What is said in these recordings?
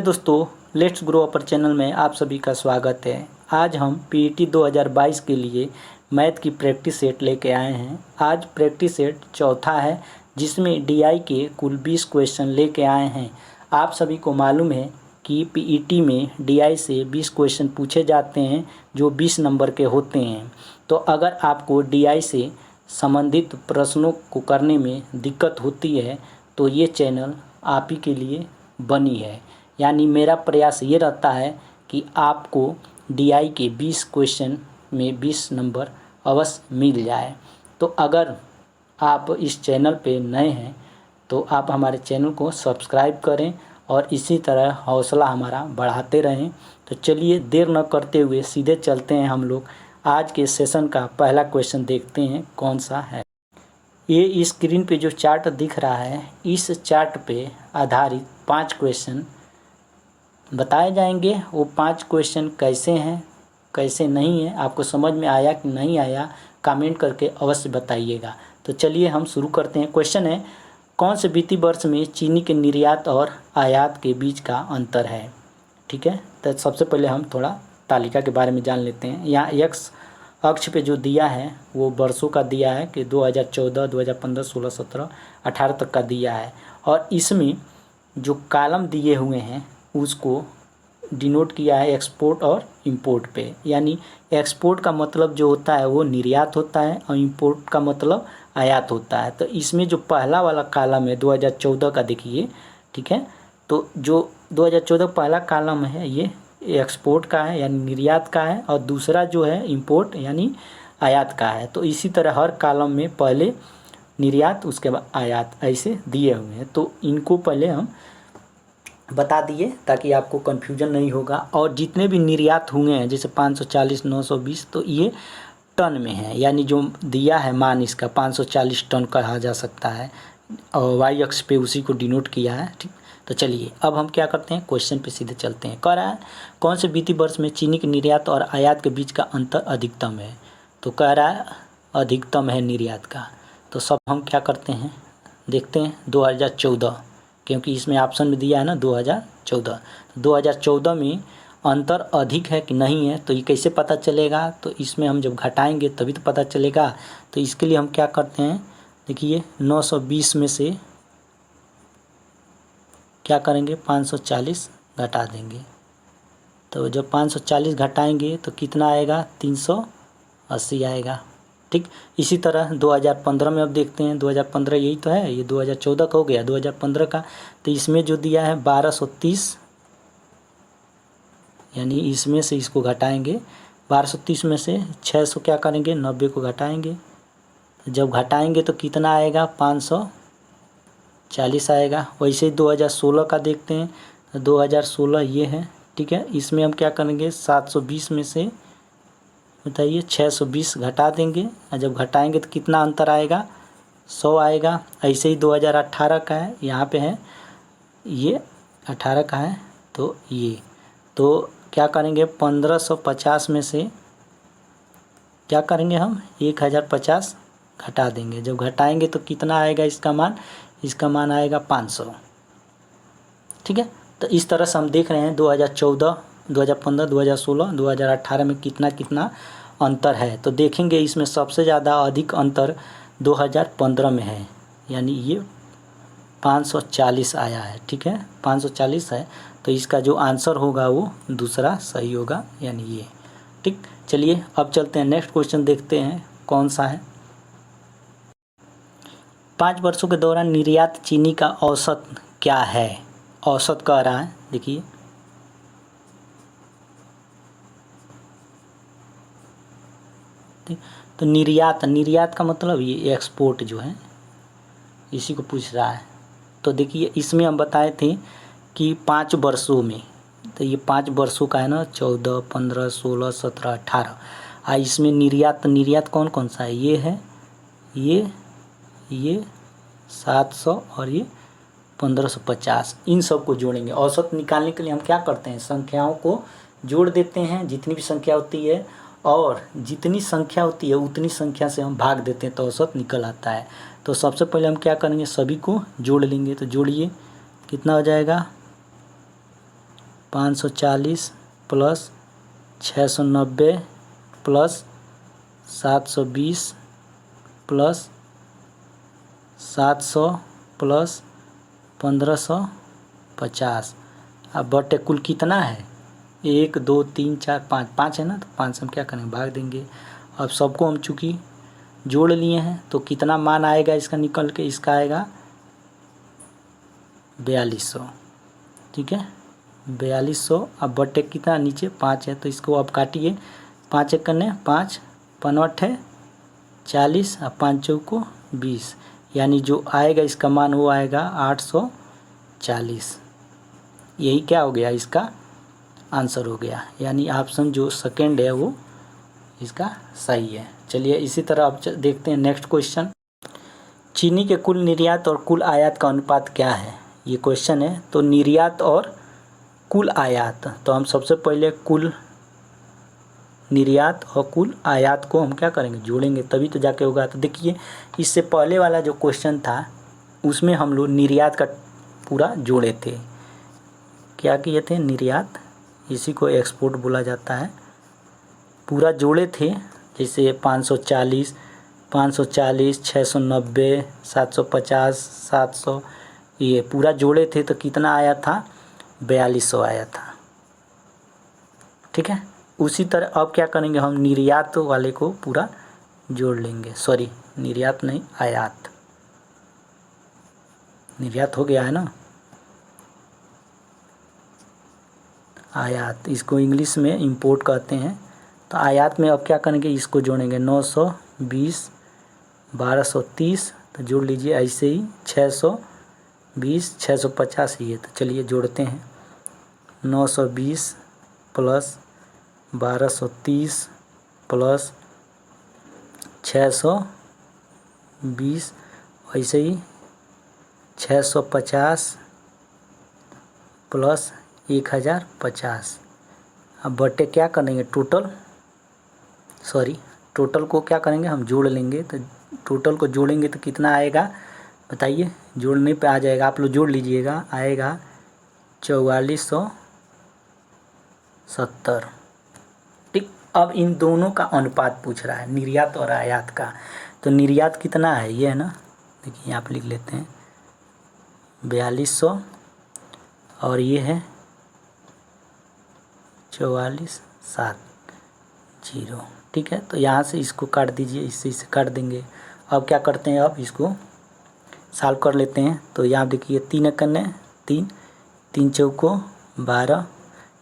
दोस्तों, let's grow upper channel में आप सभी का स्वागत है। आज हम पीईटी 2022 के लिए मैथ की प्रैक्टिस सेट लेके आए हैं। आज प्रैक्टिस सेट चौथा है, जिसमें डीआई के कुल 20 क्वेश्चन लेके आए हैं। आप सभी को मालूम है कि पीईटी में डीआई से 20 क्वेश्चन पूछे जाते हैं, जो 20 नंबर के होते हैं। तो अगर आपको डीआई से संबंधित प्रश्नों को करने में दिक्कत होती है तो ये चैनल आप ही के लिए बनी है। यानी मेरा प्रयास ये रहता है कि आपको डीआई के 20 क्वेश्चन में 20 नंबर अवश्य मिल जाए। तो अगर आप इस चैनल पे नए हैं तो आप हमारे चैनल को सब्सक्राइब करें और इसी तरह हौसला हमारा बढ़ाते रहें। तो चलिए देर न करते हुए सीधे चलते हैं, हम लोग आज के सेशन का पहला क्वेश्चन देखते हैं कौन सा है। ये स्क्रीन पे जो चार्ट दिख रहा है, इस चार्ट पे आधारित 5 क्वेश्चन बताए जाएंगे। वो 5 क्वेश्चन कैसे हैं कैसे नहीं है, आपको समझ में आया कि नहीं आया, कमेंट करके अवश्य बताइएगा। तो चलिए हम शुरू करते हैं। क्वेश्चन है, कौन से वित्तीय वर्ष में चीनी के निर्यात और आयात के बीच का अंतर है। ठीक है, तो सबसे पहले हम थोड़ा तालिका के बारे में जान लेते हैं। यहाँ एक्स अक्ष पे जो दिया है वो वर्षों का दिया है कि 2014, 2015, 16, 17, 18 तक का दिया है। और इसमें जो कॉलम दिए हुए हैं उसको डिनोट किया है एक्सपोर्ट और इंपोर्ट पे। यानी एक्सपोर्ट का मतलब जो होता है वो निर्यात होता है और इंपोर्ट का मतलब आयात होता है। तो इसमें जो पहला वाला कॉलम है 2014 का देखिए, ठीक है, तो जो 2014 पहला कॉलम है ये एक्सपोर्ट का है यानी निर्यात का है, और दूसरा जो है इंपोर्ट यानी आयात का है। तो इसी तरह हर कॉलम में पहले निर्यात उसके बाद आयात ऐसे दिए हुए हैं। तो इनको पहले हम बता दिए ताकि आपको कन्फ्यूजन नहीं होगा। और जितने भी निर्यात हुए हैं जैसे 540, 920, तो ये टन में है। यानी जो दिया है मान इसका 540 टन कहा जा सकता है, और वाई अक्ष पे उसी को डिनोट किया है। ठीक, तो चलिए अब हम क्या करते हैं, क्वेश्चन पे सीधे चलते हैं। कह रहा है कौन से वित्तीय वर्ष में चीनी के निर्यात और आयात के बीच का अंतर अधिकतम है। तो कह रहा है अधिकतम है निर्यात का। तो सब हम क्या करते हैं देखते हैं 2014, क्योंकि इसमें ऑप्शन में दिया है ना 2014। 2014 में अंतर अधिक है कि नहीं है, तो ये कैसे पता चलेगा। तो इसमें हम जब घटाएंगे तभी तो पता चलेगा। तो इसके लिए हम क्या करते हैं, देखिए 920 में से क्या करेंगे 540 घटा देंगे। तो जब 540 घटाएंगे तो कितना आएगा 380 आएगा। ठीक, इसी तरह 2015 में अब देखते हैं। 2015 यही तो है, ये 2014 का हो गया 2015 का। तो इसमें जो दिया है 1230, यानी इसमें से इसको घटाएंगे 1230 में से 600 क्या करेंगे 90 को घटाएंगे। जब घटाएंगे तो कितना आएगा 540 आएगा। वैसे ही 2016 का देखते हैं, 2016 ये है, ठीक है। इसमें हम क्या करेंगे 720 में से बताइए 620 घटा देंगे, और जब घटाएंगे तो कितना अंतर आएगा 100 आएगा। ऐसे ही 2018 का है, यहाँ पे है ये 18 का है, तो ये तो क्या करेंगे 1550 में से क्या करेंगे हम 1050 घटा देंगे। जब घटाएंगे तो कितना आएगा इसका मान आएगा 500। ठीक है, तो इस तरह से हम देख रहे हैं 2014, 2015, 2016, 2018 में कितना कितना अंतर है। तो देखेंगे इसमें सबसे ज़्यादा अधिक अंतर 2015 में है, यानी ये 540 आया है। ठीक है, 540 है, तो इसका जो आंसर होगा वो दूसरा सही होगा, यानी ये। ठीक, चलिए अब चलते हैं नेक्स्ट क्वेश्चन देखते हैं कौन सा है। 5 वर्षों के दौरान निर्यात चीनी का औसत क्या है। औसत कह रहा है, देखिए तो निर्यात का मतलब ये एक्सपोर्ट जो है इसी को पूछ रहा है। तो देखिए इसमें हम बताए थे कि 5 वर्षों में, तो ये 5 वर्षों का है ना, 14, 15, 16, 17, 18। इसमें निर्यात कौन कौन सा है, ये है, ये 700 और ये 1550। इन सब को जोड़ेंगे। औसत निकालने के लिए हम क्या करते हैं, संख्याओं को जोड़ देते हैं, जितनी भी संख्या होती है, और जितनी संख्या होती है उतनी संख्या से हम भाग देते हैं तो औसत निकल आता है। तो सबसे पहले हम क्या करेंगे, सभी को जोड़ लेंगे। तो जोड़िए, कितना हो जाएगा 540 प्लस 690 प्लस 720 प्लस 700 प्लस 1550। अब बटे कुल कितना है, 1 2 3 4 5, 5 है ना, तो 5 से हम क्या करेंगे, भाग देंगे। अब सबको हम चूँकि जोड़ लिए हैं तो कितना मान आएगा इसका निकल के, इसका आएगा 4200। ठीक है, 4200। अब बटे कितना, नीचे 5 है तो इसको अब काटिए, 5 एक करने 5, 5 है 40 और 5 चौको 20, यानी जो आएगा इसका मान वो आएगा 840। यही क्या हो गया, इसका आंसर हो गया, यानी ऑप्शन जो सेकंड है वो इसका सही है। चलिए इसी तरह अब देखते हैं नेक्स्ट क्वेश्चन। चीनी के कुल निर्यात और कुल आयात का अनुपात क्या है, ये क्वेश्चन है। तो निर्यात और कुल आयात, तो हम सबसे पहले कुल निर्यात और कुल आयात को हम क्या करेंगे, जोड़ेंगे, तभी तो जाके होगा। तो देखिए इससे पहले वाला जो क्वेश्चन था उसमें हम लोग निर्यात का पूरा जोड़े थे। क्या किए थे, निर्यात, इसी को एक्सपोर्ट बोला जाता है, पूरा जोड़े थे। जैसे 540 690 750 700, ये पूरा जोड़े थे तो कितना आया था, 4200 आया था। ठीक है, उसी तरह अब क्या करेंगे, हम निर्यात वाले को पूरा जोड़ लेंगे, सॉरी निर्यात नहीं, आयात, निर्यात हो गया है ना, आयात, इसको इंग्लिश में इंपोर्ट कहते हैं। तो आयात में अब क्या करेंगे, इसको जोड़ेंगे, 920 1230, तो जोड़ लीजिए ऐसे ही, 620 650 ये, तो चलिए जोड़ते हैं, 920 प्लस 1230 प्लस 620, ऐसे ही 650 प्लस 1050। अब बटे क्या करेंगे, टोटल, सॉरी टोटल को क्या करेंगे, हम जोड़ लेंगे। तो टोटल को जोड़ेंगे तो कितना आएगा बताइए, जोड़ने पे आ जाएगा, आप लोग जोड़ लीजिएगा, आएगा 4470। ठीक, अब इन दोनों का अनुपात पूछ रहा है, निर्यात और आयात का। तो निर्यात कितना है, ये है ना, देखिए यहाँ पे लिख लेते हैं 4200, और ये है 4470। ठीक है, तो यहाँ से इसको काट दीजिए, इससे इसे काट देंगे। अब क्या करते हैं, अब इसको सॉल्व कर लेते हैं। तो यहाँ देखिए 3 करने 3, 3 चौको 12,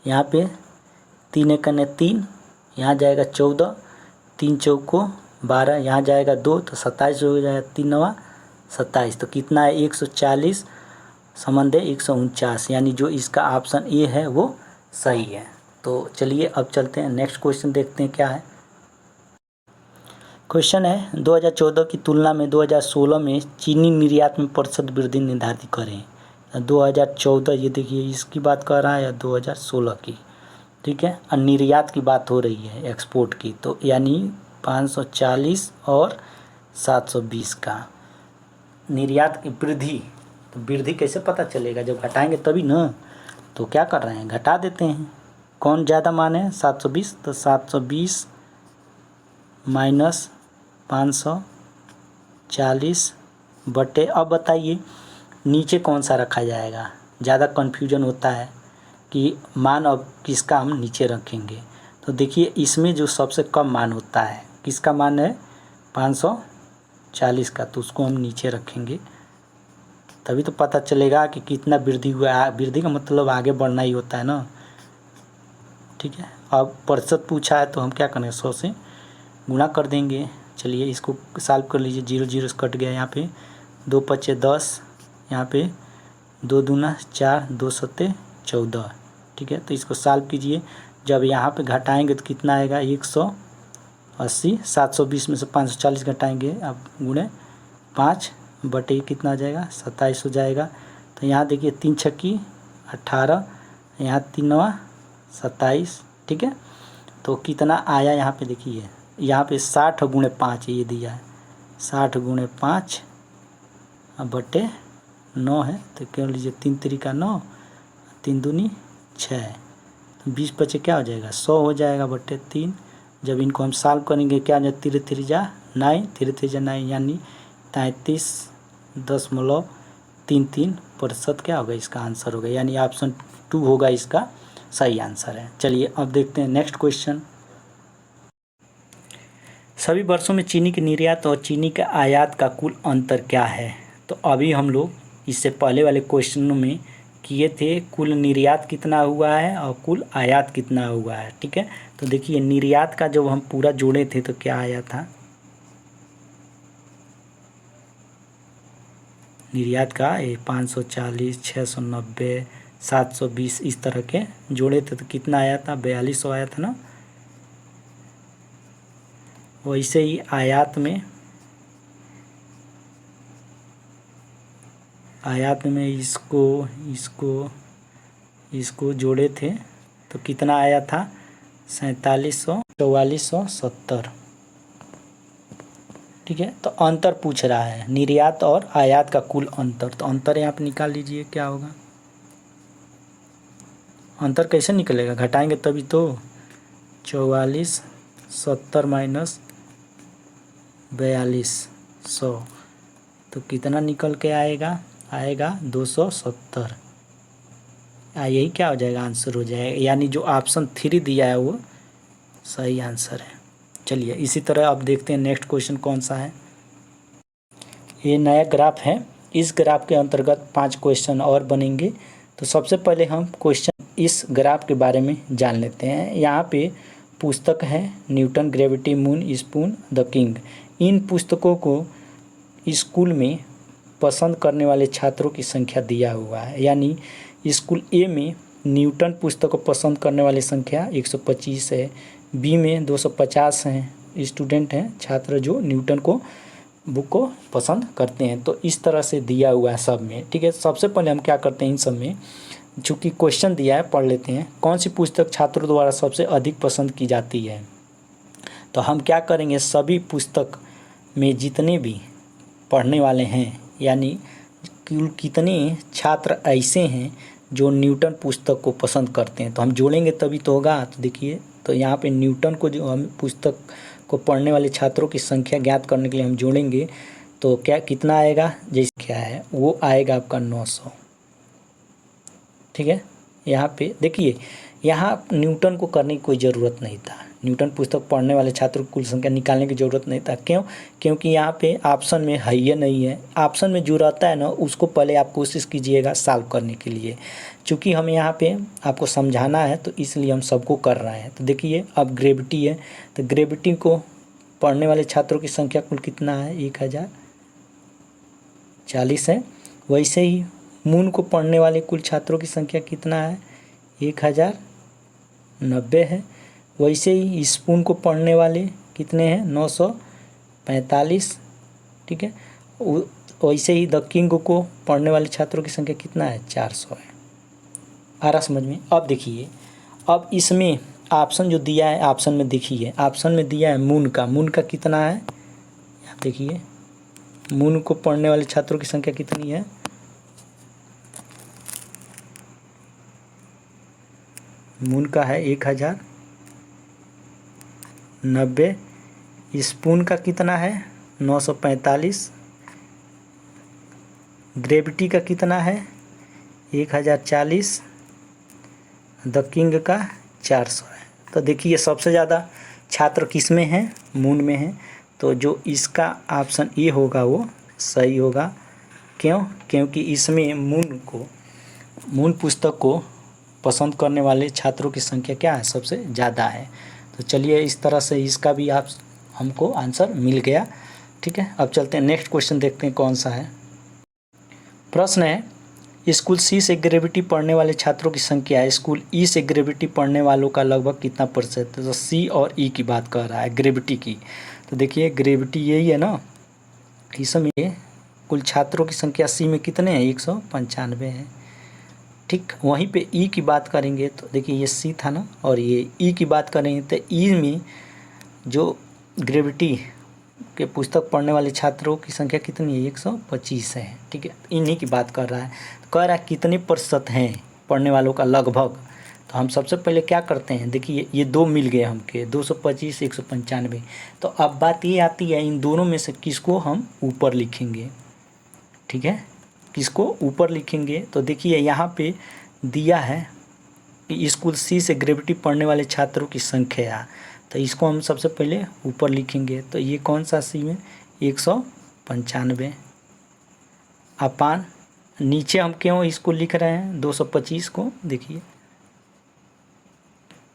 यहाँ पे 3 करने 3, यहाँ जाएगा 14, 3 चौको 12, यहाँ जाएगा 2, तो 27 हो जाएगा, 3 9 27, तो कितना है 140 संबंध 149, यानी जो इसका ऑप्शन ए है वो सही है। तो चलिए अब चलते हैं नेक्स्ट क्वेश्चन, देखते हैं क्या है। क्वेश्चन है 2014 की तुलना में 2016 में चीनी निर्यात में प्रतिशत वृद्धि निर्धारित करें। 2014 ये देखिए इसकी बात कर रहा है, या 2016 की। ठीक है, और निर्यात की बात हो रही है, एक्सपोर्ट की, तो यानी 540 और 720 का निर्यात की वृद्धि। तो वृद्धि कैसे पता चलेगा, जब घटाएंगे तभी ना। तो क्या कर रहे हैं, घटा देते हैं, कौन ज़्यादा मान है, 720, तो 720 माइनस 540 बटे, अब बताइए नीचे कौन सा रखा जाएगा, ज़्यादा कन्फ्यूजन होता है कि मान अब किसका हम नीचे रखेंगे। तो देखिए इसमें जो सबसे कम मान होता है, किसका मान है 540 का, तो उसको हम नीचे रखेंगे, तभी तो पता चलेगा कि कितना वृद्धि हुआ है। वृद्धि का मतलब आगे बढ़ना ही होता है ना। ठीक है, अब प्रतिशत पूछा है तो हम क्या करें, 100 से गुणा कर देंगे। चलिए इसको सॉल्व कर लीजिए, 0 0 कट गया, यहाँ पे 2 5 10, यहाँ पे 2 दूना 4, 2 7 14। ठीक है, तो इसको सॉल्व कीजिए, जब यहाँ पे घटाएंगे तो कितना आएगा 180, 720 में से 540 घटाएंगे, अब गुणे 5 बटे कितना आ जाएगा 27 हो जाएगा। तो यहाँ देखिए 3 छक्की 18, यहाँ 3 9 27। ठीक है, तो कितना आया यहाँ पे देखिए, यहाँ पे 60 गुणे 5 ये दिया है, 60 गुणे 5 अब बटे 9 है, तो कह लीजिए 3 3 का 9, 3 दूनी 6, 20 बचे क्या हो जाएगा 100 हो जाएगा बटे 3। जब इनको हम सॉल्व करेंगे क्या हो जाए 3 3 जा 9, 3 3 जा 9 यानी 33.33% क्या होगा इसका आंसर होगा, यानी ऑप्शन 2 होगा इसका सही आंसर है। चलिए अब देखते हैं नेक्स्ट क्वेश्चन। सभी वर्षों में चीनी के निर्यात और चीनी के आयात का कुल अंतर क्या है। तो अभी हम लोग इससे पहले वाले क्वेश्चनों में किए थे कुल निर्यात कितना हुआ है और कुल आयात कितना हुआ है। ठीक है, तो देखिए निर्यात का जब हम पूरा जोड़े थे तो क्या आया था, निर्यात का 540, 690, 720 इस तरह के जोड़े थे तो कितना आया था 4200 आया था ना। वैसे ही आयात में इसको जोड़े थे तो कितना आया था 4470। ठीक है, तो अंतर पूछ रहा है निर्यात और आयात का कुल अंतर, तो अंतर यहाँ पे निकाल लीजिए क्या होगा। अंतर कैसे निकलेगा, घटाएंगे तभी तो। 4470 माइनस 4200 तो कितना निकल के आएगा 270। यही क्या हो जाएगा आंसर हो जाएगा, यानी जो ऑप्शन 3 दिया है वो सही आंसर है। चलिए इसी तरह अब देखते हैं नेक्स्ट क्वेश्चन कौन सा है। ये नया ग्राफ है, इस ग्राफ के अंतर्गत 5 क्वेश्चन और बनेंगे। तो सबसे पहले हम क्वेश्चन इस ग्राफ के बारे में जान लेते हैं। यहाँ पे पुस्तक है Newton, gravity, moon, spoon, the king. इन पुस्तकों को स्कूल में पसंद करने वाले छात्रों की संख्या दिया हुआ है, यानी स्कूल ए में न्यूटन पुस्तक को पसंद करने वाली संख्या 125 है, बी में 250 हैं स्टूडेंट हैं छात्र जो न्यूटन को बुक को पसंद करते हैं। तो इस तरह से दिया हुआ है सब में। ठीक है, सबसे पहले हम क्या करते हैं इन सब में चूँकि क्वेश्चन दिया है पढ़ लेते हैं। कौन सी पुस्तक छात्रों द्वारा सबसे अधिक पसंद की जाती है, तो हम क्या करेंगे सभी पुस्तक में जितने भी पढ़ने वाले हैं, यानी कितने छात्र ऐसे हैं जो न्यूटन पुस्तक को पसंद करते हैं, तो हम जोड़ेंगे तभी तो होगा। तो देखिए, तो यहाँ पे न्यूटन को जो हम पुस्तक को पढ़ने वाले छात्रों की संख्या ज्ञात करने के लिए हम जोड़ेंगे तो क्या कितना आएगा, जैसे क्या है वो आएगा आपका 900। ठीक है, यहाँ पे देखिए यहाँ न्यूटन को करने की कोई ज़रूरत नहीं था, न्यूटन पुस्तक पढ़ने वाले छात्रों की कुल संख्या निकालने की ज़रूरत नहीं था। क्यों, क्योंकि यहाँ पे ऑप्शन में है या नहीं है। ऑप्शन में जो रहता है ना उसको पहले आप कोशिश कीजिएगा सॉल्व करने के लिए। चूँकि हम यहाँ पे आपको समझाना है तो इसलिए हम सबको कर रहे हैं। तो देखिए अब ग्रेविटी है, तो ग्रेविटी को पढ़ने वाले छात्रों की संख्या कुल कितना है 1040 है। वैसे ही मून को पढ़ने वाले कुल छात्रों की संख्या कितना है 1090 है। वैसे ही स्पून को पढ़ने वाले कितने हैं 945। ठीक है, वैसे ही द किंग को पढ़ने वाले छात्रों की संख्या कितना है 400 है। आ रहा समझ में। अब देखिए, अब इसमें ऑप्शन जो दिया है, ऑप्शन में देखिए ऑप्शन में दिया है मून का कितना है, आप देखिए मून को पढ़ने वाले छात्रों की संख्या कितनी है, मून का है 1090। स्पून का कितना है 945। ग्रेविटी का कितना है 1040। द किंग का 400 है। तो देखिए सबसे ज़्यादा छात्र किस में हैं, मून में हैं। तो जो इसका ऑप्शन ए होगा वो सही होगा। क्यों, क्योंकि इसमें मून पुस्तक को पसंद करने वाले छात्रों की संख्या क्या है सबसे ज़्यादा है। तो चलिए इस तरह से इसका भी आप हमको आंसर मिल गया। ठीक है, अब चलते हैं नेक्स्ट क्वेश्चन देखते हैं कौन सा है। प्रश्न है स्कूल सी से ग्रेविटी पढ़ने वाले छात्रों की संख्या स्कूल ई से ग्रेविटी पढ़ने वालों का लगभग कितना प्रतिशत है। तो सी और ई की बात कर रहा है ग्रेविटी की। तो देखिए ग्रेविटी यही है ना, इसमें कुल छात्रों की संख्या सी में कितने हैं 195 है। ठीक, वहीं पे ई की बात करेंगे तो देखिए ये सी था ना, और ये ई की बात करेंगे तो ई में जो ग्रेविटी के पुस्तक पढ़ने वाले छात्रों की संख्या कितनी है 125 है। ठीक है, इन्हीं की बात कर रहा है। कह रहा है कितने प्रतिशत हैं पढ़ने वालों का लगभग, तो हम सबसे पहले क्या करते हैं, देखिए ये दो मिल गए हमके 225 195। तो अब बात ये आती है इन दोनों में से किसको हम ऊपर लिखेंगे, ठीक है, किसको ऊपर लिखेंगे। तो देखिए यहाँ पे दिया है कि स्कूल सी से ग्रेविटी पढ़ने वाले छात्रों की संख्या, तो इसको हम सबसे पहले ऊपर लिखेंगे। तो ये कौन सा सी में 195 अपान नीचे हम क्यों इसको लिख रहे हैं 225 को, देखिए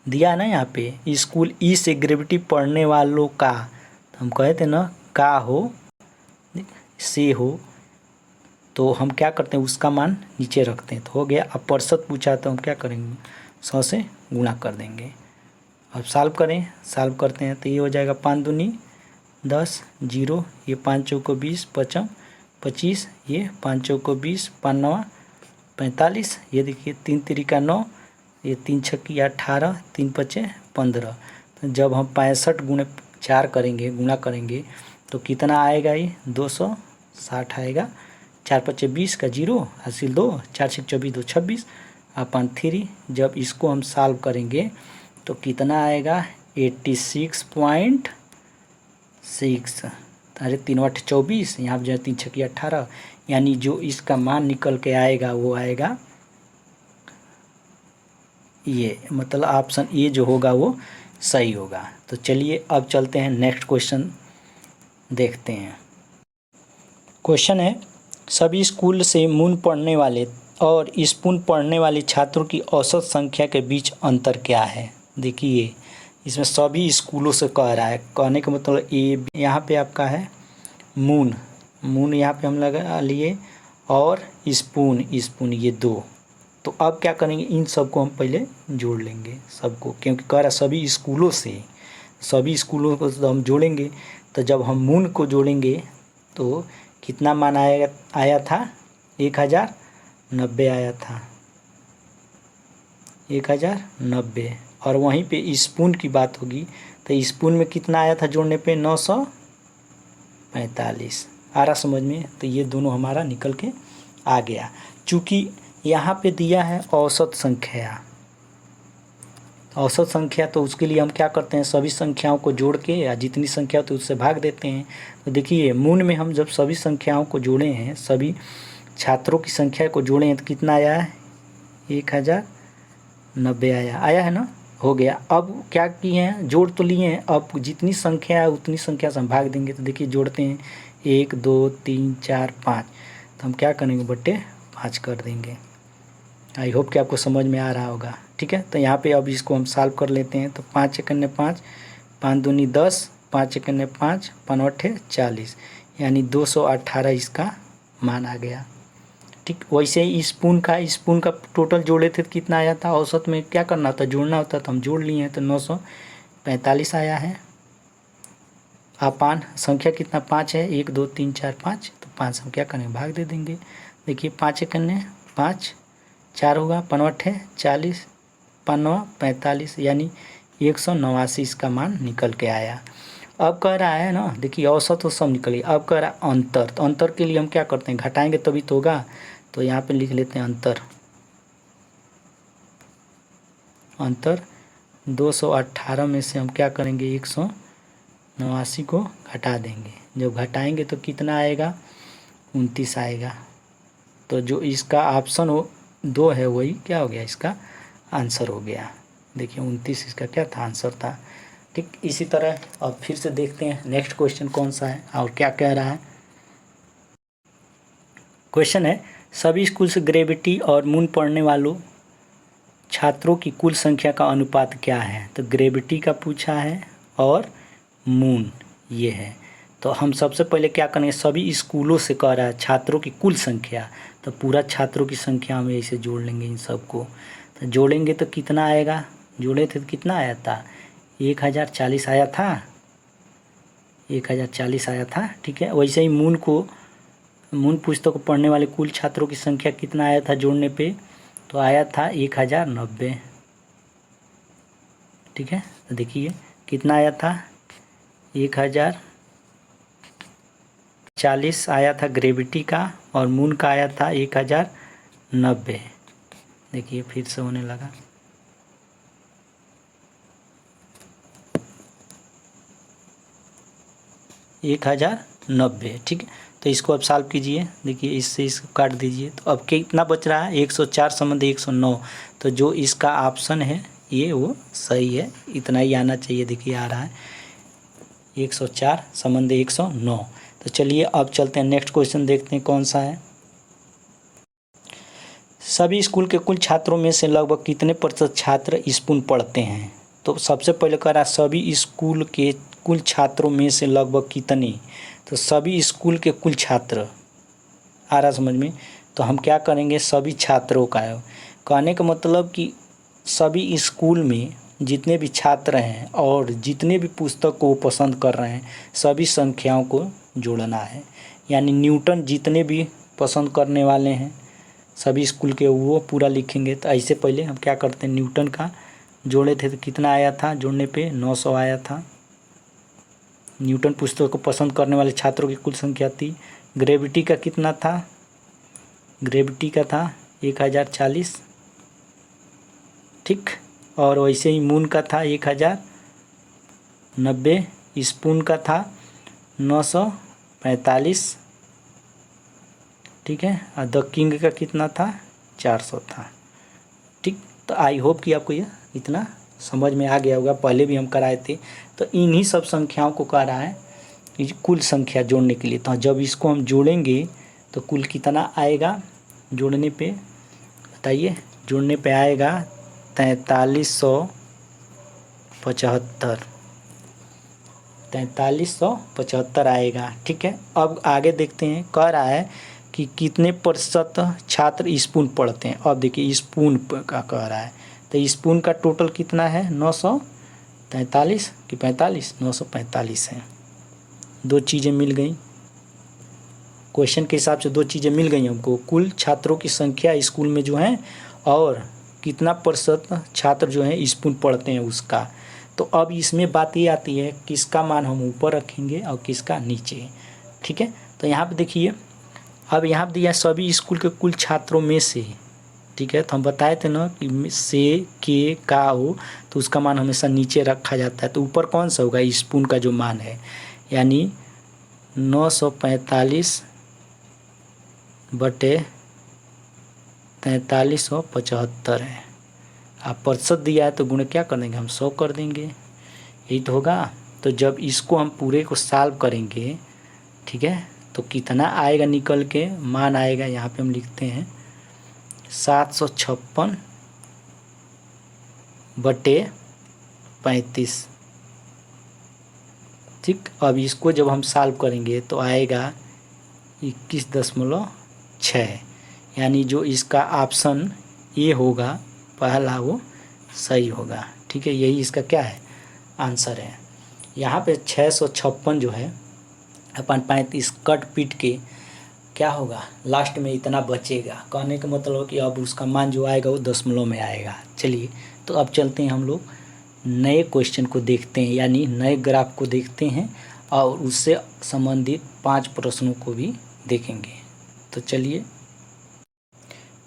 दिया है ना यहाँ पे स्कूल ई से ग्रेविटी पढ़ने वालों का, तो हम कहे थे ना का हो से हो, तो हम क्या करते हैं उसका मान नीचे रखते हैं, तो हो गया। अब प्रतिशत पूछा तो हम क्या करेंगे 100 से गुणा कर देंगे। अब सॉल्व करते हैं तो ये हो जाएगा 5 दूनी 10 जीरो, ये 5 चौको 20 पचम 25, ये 5 चौको 20 5 नवा 45, ये देखिए 3 तिरिका 9, ये 3 छक्की 18 3 पचे 15। तो जब हम 65 गुणे 4 करेंगे गुणा करेंगे तो कितना आएगा, ये 260 आएगा। 4 पचे 20 का जीरो हासिल 2, 4 छक 24 2 26 अपन 3। जब इसको हम सॉल्व करेंगे तो कितना आएगा 86.6, अरे 3 8 24, यहाँ पर जो है 3 छक्की 18, यानी जो इसका मान निकल के आएगा वो आएगा ये, मतलब ऑप्शन ए जो होगा वो सही होगा। तो चलिए अब चलते हैं नेक्स्ट क्वेश्चन देखते हैं। क्वेश्चन है सभी स्कूल से मून पढ़ने वाले और स्पून पढ़ने वाले छात्रों की औसत संख्या के बीच अंतर क्या है। देखिए इसमें सभी स्कूलों से कह रहा है, कहने का मतलब ए यहाँ पे आपका है मून यहाँ पे हम लगा लिए और स्पून ये दो। तो अब क्या करेंगे इन सबको हम पहले जोड़ लेंगे सबको, क्योंकि कह रहा सभी स्कूलों को तो हम जोड़ेंगे। तो जब हम मून को जोड़ेंगे तो कितना मान आया था 1090 आया था 1090। और वहीं पे स्पून की बात होगी तो स्पून में कितना आया था जोड़ने पे 945। आ रहा समझ में। तो ये दोनों हमारा निकल के आ गया। चूँकि यहाँ पे दिया है औसत संख्या, तो उसके लिए हम क्या करते हैं सभी संख्याओं को जोड़ के या जितनी संख्या होती है उससे भाग देते हैं। तो देखिए मून में हम जब सभी संख्याओं को जोड़े हैं, सभी छात्रों की संख्या को जोड़े हैं तो कितना आया है 1090 आया है ना, हो गया। अब क्या किए हैं जोड़ तो लिए हैं, अब जितनी संख्या है उतनी संख्या से हम भाग देंगे। तो देखिए जोड़ते हैं 1 2 3 4 5, तो हम क्या करेंगे बट्टे 5 कर देंगे। आई होप कि आपको समझ में आ रहा होगा, ठीक है। तो यहाँ पे अब इसको हम सॉल्व कर लेते हैं। तो 5 एकन्ने 5, 5 दूनी 10, 5 एकन्ने 5, 5 अट्ठे 40, यानी 218 इसका मान आ गया। ठीक वैसे ही स्पून का टोटल जोड़े थे तो कितना आया था, औसत में क्या करना होता जोड़ना होता तो हम जोड़ लिए हैं तो 945 आया है। अपान संख्या कितना 5 है 1 2 3 4 5, तो 5 हम क्या करेंगे भाग दे देंगे। देखिए 5 एकन्ने 5, 4 होगा 5 अट्ठे 40, 5 9 45, यानी 189 इसका मान निकल के आया। अब कह रहा है ना देखिए औसत तो सब निकली, अब कह रहा है अंतर। तो अंतर के लिए हम क्या करते हैं घटाएंगे तभी तो होगा। तो यहाँ पे लिख लेते हैं अंतर 218 में से हम क्या करेंगे 189 को घटा देंगे। जब घटाएंगे तो कितना आएगा 29 आएगा। तो जो इसका ऑप्शन 2 है वही क्या हो गया इसका आंसर हो गया। देखिए 29 इसका क्या था आंसर था। ठीक इसी तरह अब फिर से देखते हैं नेक्स्ट क्वेश्चन कौन सा है और क्या कह रहा है। क्वेश्चन है सभी स्कूल से ग्रेविटी और मून पढ़ने वालों छात्रों की कुल संख्या का अनुपात क्या है। तो ग्रेविटी का पूछा है और मून ये है। तो हम सबसे पहले क्या करेंगे सभी स्कूलों से कह रहा है छात्रों की कुल संख्या, तो पूरा छात्रों की संख्या में ऐसे जोड़ लेंगे इन सबको। तो जोड़ेंगे तो कितना आएगा, जोड़े थे तो कितना आया था 1040 आया था 1040 आया था। ठीक है वैसे ही मून पुस्तक को पढ़ने वाले कुल छात्रों की संख्या कितना आया था जोड़ने पे, तो आया था 1090। ठीक है तो देखिए कितना आया था 1040 आया था ग्रेविटी का और मून का आया था 1090। देखिए फिर से होने लगा 1090, ठीक है। तो इसको अब सॉल्व कीजिए, देखिए इससे इसको काट दीजिए, तो अब कितना बच रहा है 104 संबंध 109। तो जो इसका ऑप्शन है ये वो सही है, इतना ही आना चाहिए। देखिए आ रहा है 104 संबंध 109। तो चलिए अब चलते हैं नेक्स्ट क्वेश्चन, देखते हैं कौन सा है। सभी स्कूल के कुल छात्रों में से लगभग कितने प्रतिशत छात्र स्पून पढ़ते हैं? तो सबसे पहले कह रहा है सभी स्कूल के कुल छात्रों में से लगभग कितने, तो सभी स्कूल के कुल छात्र आ रहा समझ में। तो हम क्या करेंगे, सभी छात्रों का है, कहने का मतलब कि सभी स्कूल में जितने भी छात्र हैं और जितने भी पुस्तक को पसंद कर रहे हैं सभी संख्याओं को जोड़ना है। यानी न्यूटन जितने भी पसंद करने वाले हैं सभी स्कूल के वो पूरा लिखेंगे। तो ऐसे पहले हम क्या करते हैं, न्यूटन का जोड़े थे तो कितना आया था, जोड़ने पे 900 आया था। न्यूटन पुस्तक को पसंद करने वाले छात्रों की कुल संख्या थी। ग्रेविटी का कितना था, ग्रेविटी का था 1040, ठीक। और वैसे ही मून का था 1090, स्पून का था 945, ठीक है। और द किंग का कितना था 400 था, ठीक। तो आई होप कि आपको यह इतना समझ में आ गया होगा, पहले भी हम कराए थे। तो इन्हीं सब संख्याओं को कह रहा है कुल संख्या जोड़ने के लिए। तो जब इसको हम जोड़ेंगे तो कुल कितना आएगा, जोड़ने पे बताइए, जोड़ने पे आएगा 4375 आएगा, ठीक है। अब आगे देखते हैं, कह रहा है कि कितने प्रतिशत छात्र स्पून पढ़ते हैं। अब देखिए स्पून का कह रहा है, तो स्पून का टोटल कितना है 943 कि 45, 945 है। दो चीज़ें मिल गई, क्वेश्चन के हिसाब से दो चीज़ें मिल गई हमको, कुल छात्रों की संख्या स्कूल में जो है और कितना प्रतिशत छात्र जो है स्पून पढ़ते हैं उसका। तो अब इसमें बात ये आती है किसका मान हम ऊपर रखेंगे और किसका नीचे, ठीक है। तो यहाँ पे देखिए, अब यहाँ पे दिया सभी स्कूल के कुल छात्रों में से, ठीक है। तो हम बताए थे ना कि से के का हो तो उसका मान हमेशा नीचे रखा जाता है। तो ऊपर कौन सा होगा, स्पून का जो मान है, यानी 945 बटे 4375 है। आप प्रतिशत दिया है तो गुणे क्या कर देंगे हम, 100 कर देंगे, यही तो होगा। तो जब इसको हम पूरे को सॉल्व करेंगे, ठीक है, तो कितना आएगा निकल के, मान आएगा यहाँ पे हम लिखते हैं 756 बटे 35, ठीक। अब इसको जब हम सॉल्व करेंगे तो आएगा 21.6, यानी जो इसका ऑप्शन ए होगा पहला वो सही होगा, ठीक है। यही इसका क्या है, आंसर है। यहाँ पे 656 जो है अपन 35 कट पीट के क्या होगा, लास्ट में इतना बचेगा। कहने का मतलब कि अब उसका मान जो आएगा वो दशमलव में आएगा। चलिए तो अब चलते हैं हम लोग नए क्वेश्चन को देखते हैं, यानी नए ग्राफ को देखते हैं और उससे संबंधित 5 प्रश्नों को भी देखेंगे। तो चलिए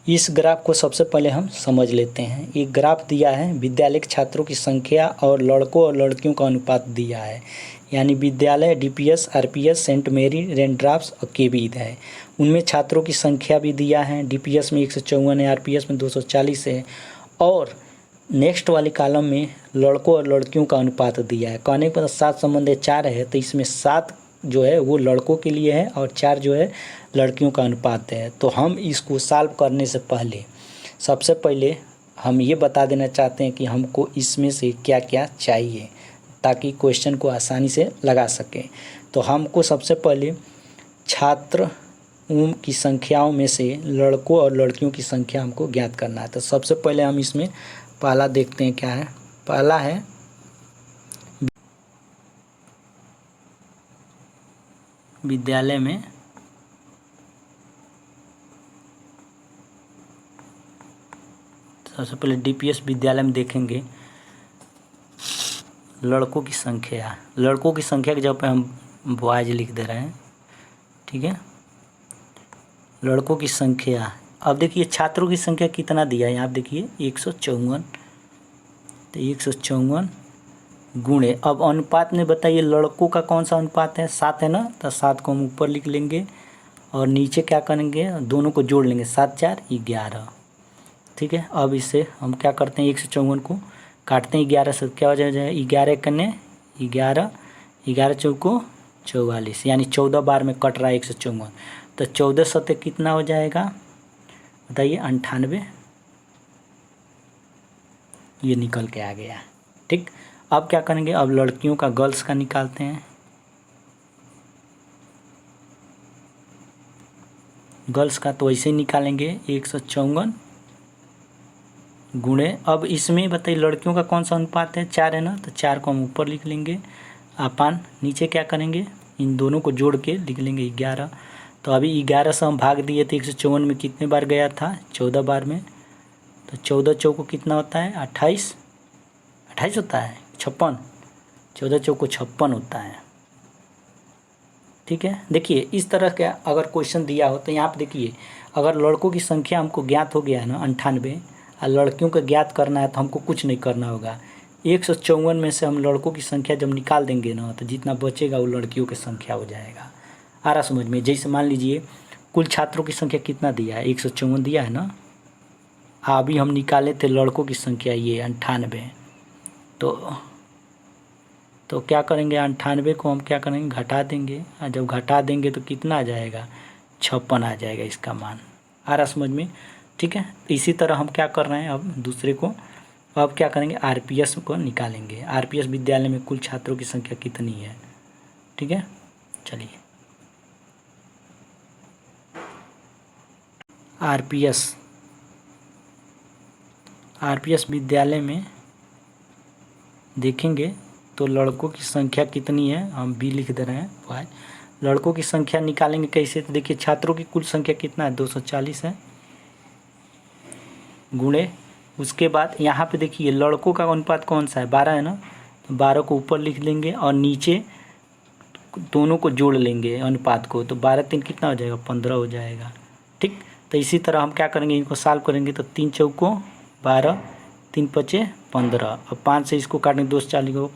इस ग्राफ को सबसे पहले हम समझ लेते हैं। एक ग्राफ दिया है, विद्यालय के छात्रों की संख्या और लड़कों और लड़कियों का अनुपात दिया है। यानी विद्यालय डीपीएस, आरपीएस, सेंट मेरी, रेनड्रॉप्स और केबीद है। उनमें छात्रों की संख्या भी दिया है, डीपीएस में 154 है, आरपीएस में 240 है। और नेक्स्ट वाली कॉलम में लड़कों और लड़कियों का अनुपात दिया है। कहने पर 7 संबंध 4 है, तो इसमें 7 जो है वो लड़कों के लिए है और 4 जो है लड़कियों का अनुपात है। तो हम इसको सॉल्व करने से पहले सबसे पहले हम ये बता देना चाहते हैं कि हमको इसमें से क्या क्या चाहिए ताकि क्वेश्चन को आसानी से लगा सकें। तो हमको सबसे पहले छात्र की संख्याओं में से लड़कों और लड़कियों की संख्या हमको ज्ञात करना है। तो सबसे पहले हम इसमें पहला देखते हैं क्या है। पहला है विद्यालय में सबसे पहले डीपीएस विद्यालय में देखेंगे लड़कों की संख्या। लड़कों की संख्या की जगह पे हम बॉयज लिख दे रहे हैं, ठीक है। लड़कों की संख्या, अब देखिए छात्रों की संख्या कितना दिया है, यहाँ देखिए 154। तो 154 गुणे, अब अनुपात में बताइए लड़कों का कौन सा अनुपात है, 7 है ना, तो 7 को हम ऊपर लिख लेंगे और नीचे क्या करेंगे, दोनों को जोड़ लेंगे, 7 4 11। ठीक है, अब इसे हम क्या करते हैं, 154 को काटते हैं 11 से, क्या हो जाएगा, 11 कन्ने 11, 11 चौको 44, यानी 14 बार में कट रहा है 154। तो 14 सत्ते कितना हो जाएगा बताइए, 98, ये निकल के आ गया। ठीक, अब क्या करेंगे, अब लड़कियों का गर्ल्स का निकालते हैं। गर्ल्स का तो वैसे ही निकालेंगे, 154 गुणे, अब इसमें बताइए लड़कियों का कौन सा अनुपात है, 4 है ना, तो 4 को हम ऊपर लिख लेंगे, अपान नीचे क्या करेंगे, इन दोनों को जोड़ के लिख लेंगे 11। तो अभी 11 से हम भाग दिए थे 154 में, कितने बार गया था, 14 बार में। तो 14 चौको कितना होता है, 28, 28 होता है, 56, 14 चौको 56 होता है। ठीक है, देखिए इस तरह का अगर क्वेश्चन दिया हो तो यहाँ पे देखिए, अगर लड़कों की संख्या हमको ज्ञात हो गया है ना 98, और लड़कियों को ज्ञात करना है तो हमको कुछ नहीं करना होगा, 154 में से हम लड़कों की संख्या जब निकाल देंगे ना, तो जितना बचेगा वो लड़कियों की संख्या हो जाएगा। आ रहा समझ में, जैसे मान लीजिए कुल छात्रों की संख्या कितना दिया है, 154 दिया है ना, अभी हम निकाले थे लड़कों की संख्या ये 98, तो क्या करेंगे, 98 को हम क्या करेंगे, घटा देंगे, और जब घटा देंगे तो कितना आ जाएगा, 56 आ जाएगा इसका मान। आ रहा समझ में। ठीक है, इसी तरह हम क्या कर रहे हैं, अब दूसरे को, अब क्या करेंगे, आरपीएस को निकालेंगे, आरपीएस विद्यालय में कुल छात्रों की संख्या कितनी है। ठीक है, चलिए आरपीएस विद्यालय में देखेंगे तो लड़कों की संख्या कितनी है, हम बी लिख दे रहे हैं, वाई। लड़कों की संख्या निकालेंगे कैसे, तो देखिए छात्रों की कुल संख्या कितना है, 240 है, गुणे, उसके बाद यहाँ पे देखिए लड़कों का अनुपात कौन सा है, 12 है ना, तो 12 को ऊपर लिख लेंगे और नीचे दोनों को जोड़ लेंगे अनुपात को, तो 12 3 कितना हो जाएगा, 15 हो जाएगा। ठीक, तो इसी तरह हम क्या करेंगे, इनको सॉल्व करेंगे, तो 3 चौको 12, 3 पचे 15, और 5 से इसको काटेंगे, 2 से 40 को,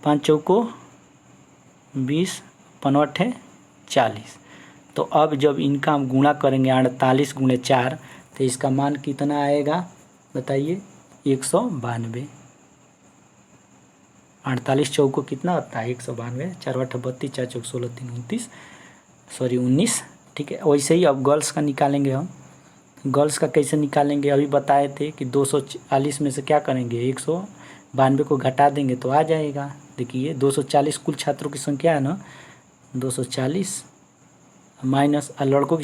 5 चौको 20, 5 40। तो अब जब इनका हम गुणा करेंगे 48 गुणे 4, तो इसका मान कितना आएगा बताइए, 192। 48 चौको कितना होता है, 192, 4 8 32, 4 चौक 16, 3 29, सॉरी 19। ठीक है, वैसे ही अब गर्ल्स का निकालेंगे हम। गर्ल्स का कैसे निकालेंगे, अभी बताए थे कि 240 में से क्या करेंगे, 192 को घटा देंगे तो आ जाएगा। देखिए 240 कुल छात्रों की संख्या है ना, 240 माइनस लड़कों की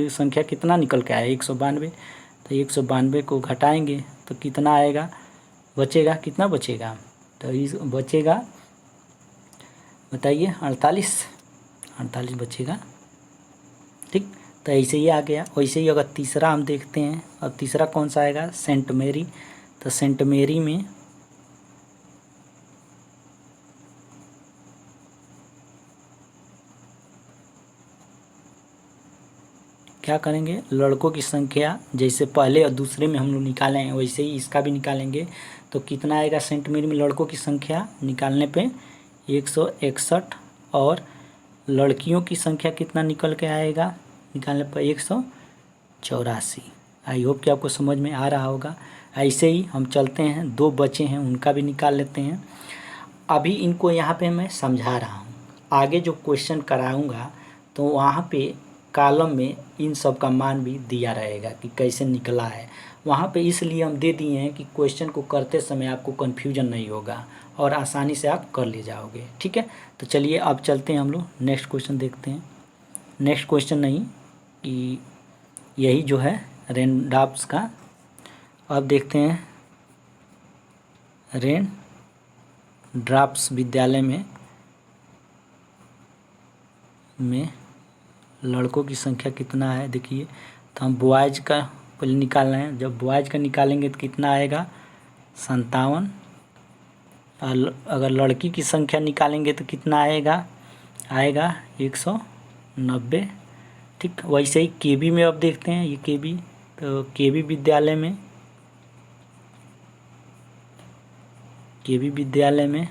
संख्या कितना निकल के आया, 192, तो 192 को घटाएंगे तो कितना आएगा, बचेगा, कितना बचेगा, तो इस बचेगा बताइए 48 बचेगा। ठीक, तो ऐसे ही आ गया। वैसे ही अगर तीसरा हम देखते हैं, और तीसरा कौन सा आएगा, सेंट मेरी, तो सेंट मेरी में क्या करेंगे, लड़कों की संख्या जैसे पहले और दूसरे में हम लोग निकाले हैं वैसे ही इसका भी निकालेंगे। तो कितना आएगा, सेंट मेरी में लड़कों की संख्या निकालने पे 161, और लड़कियों की संख्या कितना निकल के आएगा निकालने पर 184। आई होप कि आपको समझ में आ रहा होगा। ऐसे ही हम चलते हैं, 2 बचे हैं उनका भी निकाल लेते हैं। अभी इनको यहाँ पे मैं समझा रहा हूँ, आगे जो क्वेश्चन कराऊँगा तो वहाँ पे कॉलम में इन सब का मान भी दिया रहेगा कि कैसे निकला है। वहाँ पे इसलिए हम दे दिए हैं कि क्वेश्चन को करते समय आपको कन्फ्यूजन नहीं होगा और आसानी से आप कर ले जाओगे। ठीक है, तो चलिए अब चलते हैं हम लोग नेक्स्ट क्वेश्चन देखते हैं। नेक्स्ट क्वेश्चन नहीं कि यही जो है रेनड्रॉप्स का। अब देखते हैं रेनड्रॉप्स विद्यालय में लड़कों की संख्या कितना है। देखिए तो हम बॉयज़ का पहले निकाल रहे हैं। जब बॉयज़ का निकालेंगे तो कितना आएगा, 57। और अगर लड़की की संख्या निकालेंगे तो कितना आएगा 190। ठीक, वैसे ही केबी में अब देखते हैं, ये केबी, तो केबी विद्यालय में केवी विद्यालय में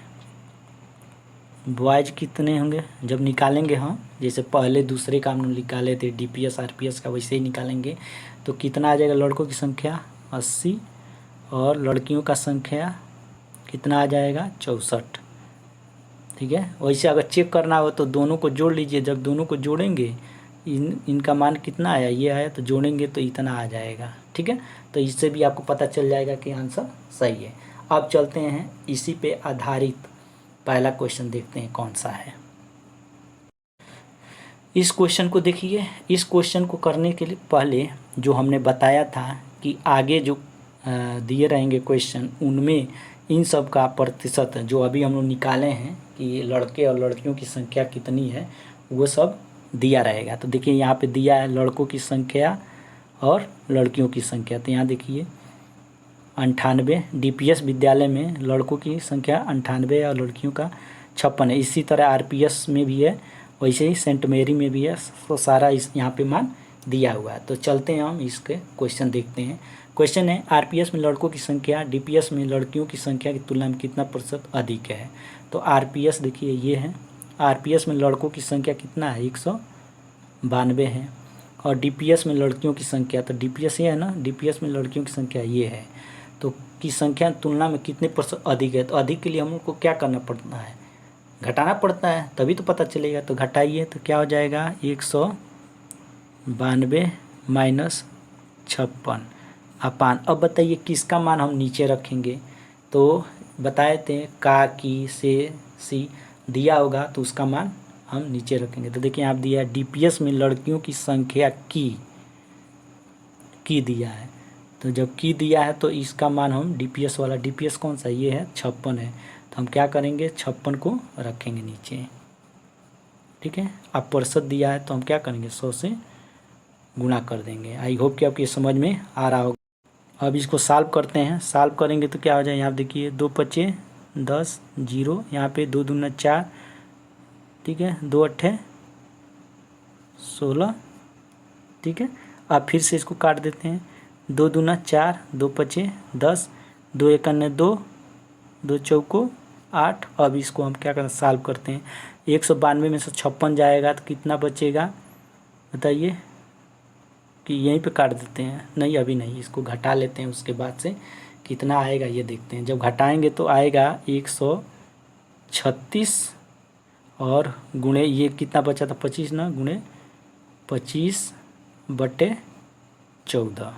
बॉयज़ कितने होंगे जब निकालेंगे हम, जैसे पहले दूसरे का हम निकाले थे डीपीएस आरपीएस का, वैसे ही निकालेंगे तो कितना आ जाएगा। लड़कों की संख्या 80 और लड़कियों का संख्या कितना आ जाएगा 64। ठीक है, वैसे अगर चेक करना हो तो दोनों को जोड़ लीजिए। जब दोनों को जोड़ेंगे इनका मान कितना आया, ये आया, तो जोड़ेंगे तो इतना आ जाएगा। ठीक है, तो इससे भी आपको पता चल जाएगा कि आंसर सही है। अब चलते हैं इसी पे आधारित पहला क्वेश्चन देखते हैं कौन सा है। इस क्वेश्चन को देखिए। इस क्वेश्चन को करने के लिए पहले जो हमने बताया था कि आगे जो दिए रहेंगे क्वेश्चन उनमें इन सब का प्रतिशत जो अभी हम लोग निकाले हैं कि लड़के और लड़कियों की संख्या कितनी है वो सब दिया रहेगा। तो देखिए यहाँ पे दिया है लड़कों की संख्या और लड़कियों की संख्या। तो यहाँ देखिए 98 डीपीएस विद्यालय में लड़कों की संख्या 98 और लड़कियों का 56 है। इसी तरह आरपीएस में भी है, वैसे ही सेंट मेरी में भी है। तो सारा इस यहाँ पे मान दिया हुआ है। तो चलते हैं हम इसके क्वेश्चन देखते हैं। क्वेश्चन है आरपीएस में लड़कों की संख्या डीपीएस में लड़कियों की संख्या की तुलना में कितना प्रतिशत अधिक है। तो आरपीएस देखिए ये है, आरपीएस में लड़कों की संख्या कितना है 192 है और डीपीएस में लड़कियों की संख्या, तो डीपीएस ये है ना, डीपीएस में लड़कियों की संख्या ये है, तो की संख्या तुलना में कितने प्रतिशत अधिक है। तो अधिक के लिए हम लोग को क्या करना पड़ता है, घटाना पड़ता है, तभी तो पता चलेगा। तो घटाइए तो क्या हो जाएगा 192 माइनस 56 अपान। अब बताइए किसका मान हम नीचे रखेंगे। तो बताए थे का की से सी दिया होगा तो उसका मान हम नीचे रखेंगे। तो देखिए आप दिया है डीपीएस में लड़कियों की संख्या की दिया है। तो जब की दिया है तो इसका मान हम डीपीएस वाला, डीपीएस कौन सा ये है 56 है, तो हम क्या करेंगे 56 को रखेंगे नीचे। ठीक है, अब प्रतिशत दिया है तो हम क्या करेंगे 100 से गुणा कर देंगे। आई होप कि आपकी समझ में आ रहा होगा। अब इसको सॉल्व करते हैं। सॉल्व करेंगे तो क्या हो जाए, यहाँ देखिए 2 पचे 10 0, यहाँ पे 2 दूना 4, ठीक है, 2 अट्ठे 16। ठीक है, अब फिर से इसको काट देते हैं। 2 दूना 4, 2 पचे 10, 2 एकन्ने 2, 2 चौको 8। अब इसको हम क्या करें सॉल्व करते हैं। 192 में से 56 जाएगा तो कितना बचेगा बताइए, कि यहीं पे काट देते हैं, नहीं अभी नहीं, इसको घटा लेते हैं, उसके बाद से कितना आएगा ये देखते हैं। जब घटाएंगे तो आएगा 136 और गुणे ये कितना बचा था 25 ना, गुणे 25/14।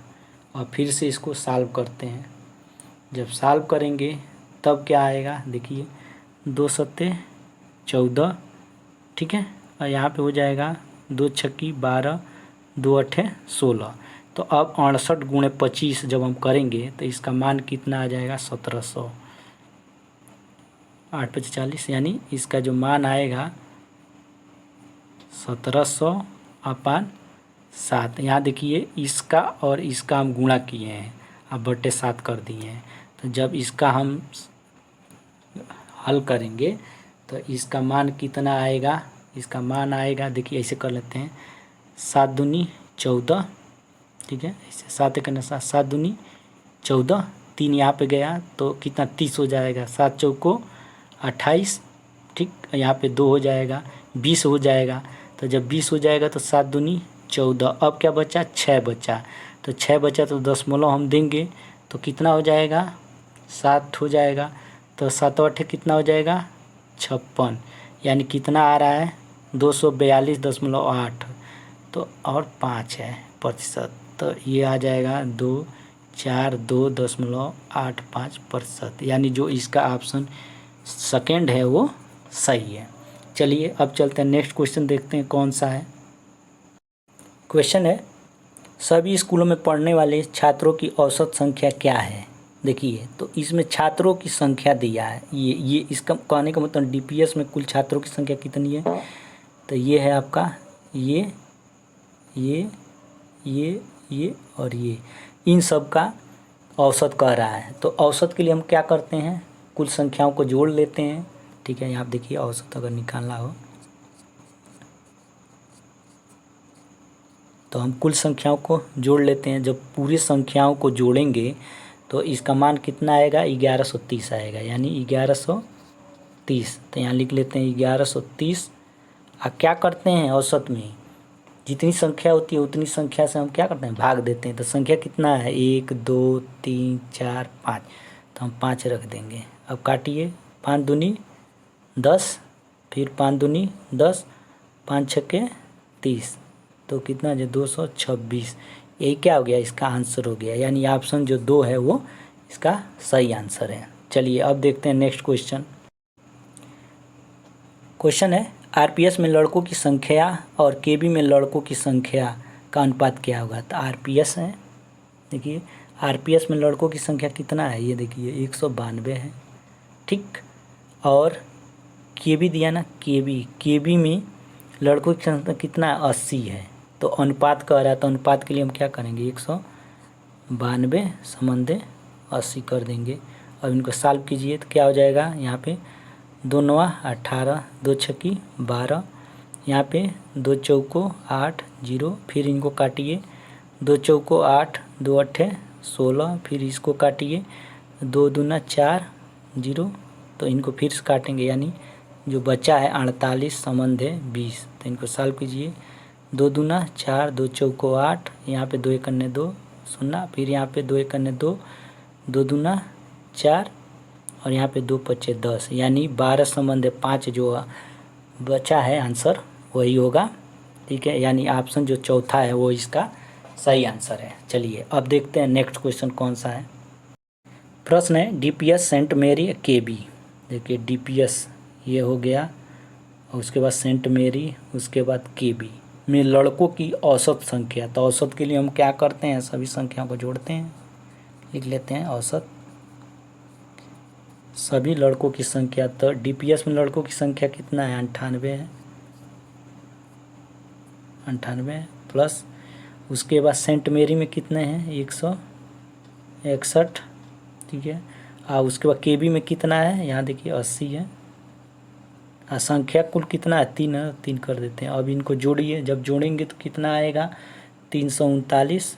और फिर से इसको सॉल्व करते हैं। जब सॉल्व करेंगे तब क्या आएगा देखिए 2 सत्ते 14। ठीक है, और यहाँ पे हो जाएगा 2 छक्की 12, 2 अट्ठे 16। तो अब 68 गुणे 25 जब हम करेंगे तो इसका मान कितना आ जाएगा 1700। 8 × 5 = 40, यानी इसका जो मान आएगा 1700/7। यहाँ देखिए इसका और इसका हम गुणा किए हैं, अब बटे 7 कर दिए हैं। तो जब इसका हम हल करेंगे तो इसका मान कितना आएगा, इसका मान आएगा देखिए ऐसे कर लेते हैं 7 दूनी 14। ठीक है, ऐसे 7 एक 7 दूनी 14, 3 यहाँ पे गया तो कितना 30 हो जाएगा, 7 चौको 28। ठीक, यहाँ पे 2 हो जाएगा 20 हो जाएगा। तो जब 20 हो जाएगा तो 7 दूनी 14। अब क्या बचा 6 बचा, तो 6 बचा तो दशमलव हम देंगे तो कितना हो जाएगा 7 हो जाएगा। तो 7 8 कितना हो जाएगा 56, यानी कितना आ रहा है 242.8। तो और 5 है प्रतिशत, तो ये आ जाएगा 242.85%, यानी जो इसका ऑप्शन सेकेंड है वो सही है। चलिए अब चलते हैं नेक्स्ट क्वेश्चन देखते हैं कौन सा है। क्वेश्चन है सभी स्कूलों में पढ़ने वाले छात्रों की औसत संख्या क्या है। देखिए तो इसमें छात्रों की संख्या दिया है, ये इसका कहने का मतलब डीपीएस में कुल छात्रों की संख्या कितनी है, तो ये है आपका ये और ये, इन सब का औसत कह रहा है। तो औसत के लिए हम क्या करते हैं कुल संख्याओं को जोड़ लेते हैं। ठीक है, यहाँ देखिए औसत अगर निकालना हो तो हम कुल संख्याओं को जोड़ लेते हैं। जब पूरी संख्याओं को जोड़ेंगे तो इसका मान कितना आएगा, 1130 आएगा, यानी 1130। तो यहाँ लिख लेते हैं 1130। क्या करते हैं, औसत में जितनी संख्या होती है उतनी संख्या से हम क्या करते हैं, भाग देते हैं। तो संख्या कितना है, 1 2 3 4 5, तो हम 5 रख देंगे। अब काटिए, 5 दूनी 10, फिर 5 दूनी 10, 5 छक्के 30, तो कितना है 226। यही क्या हो गया, इसका आंसर हो गया, यानी ऑप्शन जो 2 है वो इसका सही आंसर है। चलिए अब देखते हैं नेक्स्ट क्वेश्चन। क्वेश्चन है आरपीएस में लड़कों की संख्या और केबी में लड़कों की संख्या का अनुपात क्या होगा। तो आरपीएस है, देखिए आरपीएस में लड़कों की संख्या कितना है, ये देखिए 192 है, ठीक। और केबी दिया ना, केबी में लड़कों की संख्या कितना है, 80 है। तो अनुपात कह रहा है, तो अनुपात के लिए हम क्या करेंगे, 192 संबंधे 80 कर देंगे। अब इनको सॉल्व कीजिए तो क्या हो जाएगा, यहाँ पे 2 9 18, 2 छक्की 12, यहाँ पे 2 चौको 8 0, फिर इनको काटिए, 2 चौको 8, 2 अट्ठे 16, फिर इसको काटिए, 2 दूना 4 0, तो इनको फिर से काटेंगे, यानी जो बचा है 48 संबंध है 20। तो इनको सॉल्व कीजिए, 2 दूना 4, 2 चौको 8, यहाँ पे 2 एक अन्य 2 0, फिर यहाँ पे 2 एक अन्य 2, 2 दूना 4, और यहाँ पे 2 पच्चे 10, यानी 12 संबंध 5 जो बचा है आंसर वही होगा, ठीक है। यानी ऑप्शन जो चौथा है वो इसका सही आंसर है। चलिए अब देखते हैं नेक्स्ट क्वेश्चन कौन सा है। प्रश्न है डीपीएस सेंट मेरी केबी। देखिए डीपीएस ये हो गया, और उसके बाद सेंट मेरी, उसके बाद केबी में लड़कों की औसत संख्या। तो औसत के लिए हम क्या करते हैं, सभी संख्याओं को जोड़ते हैं, लिख लेते हैं औसत सभी लड़कों की संख्या। तो डीपीएस में लड़कों की संख्या कितना है, 98 है, 98 प्लस उसके बाद सेंट मेरी में कितने हैं, 161, ठीक है। और उसके बाद केबी में कितना है, यहाँ देखिए 80 है। संख्या कुल कितना है, 3 है, 3 कर देते हैं। अब इनको जोड़िए, जब जोड़ेंगे तो कितना आएगा, 339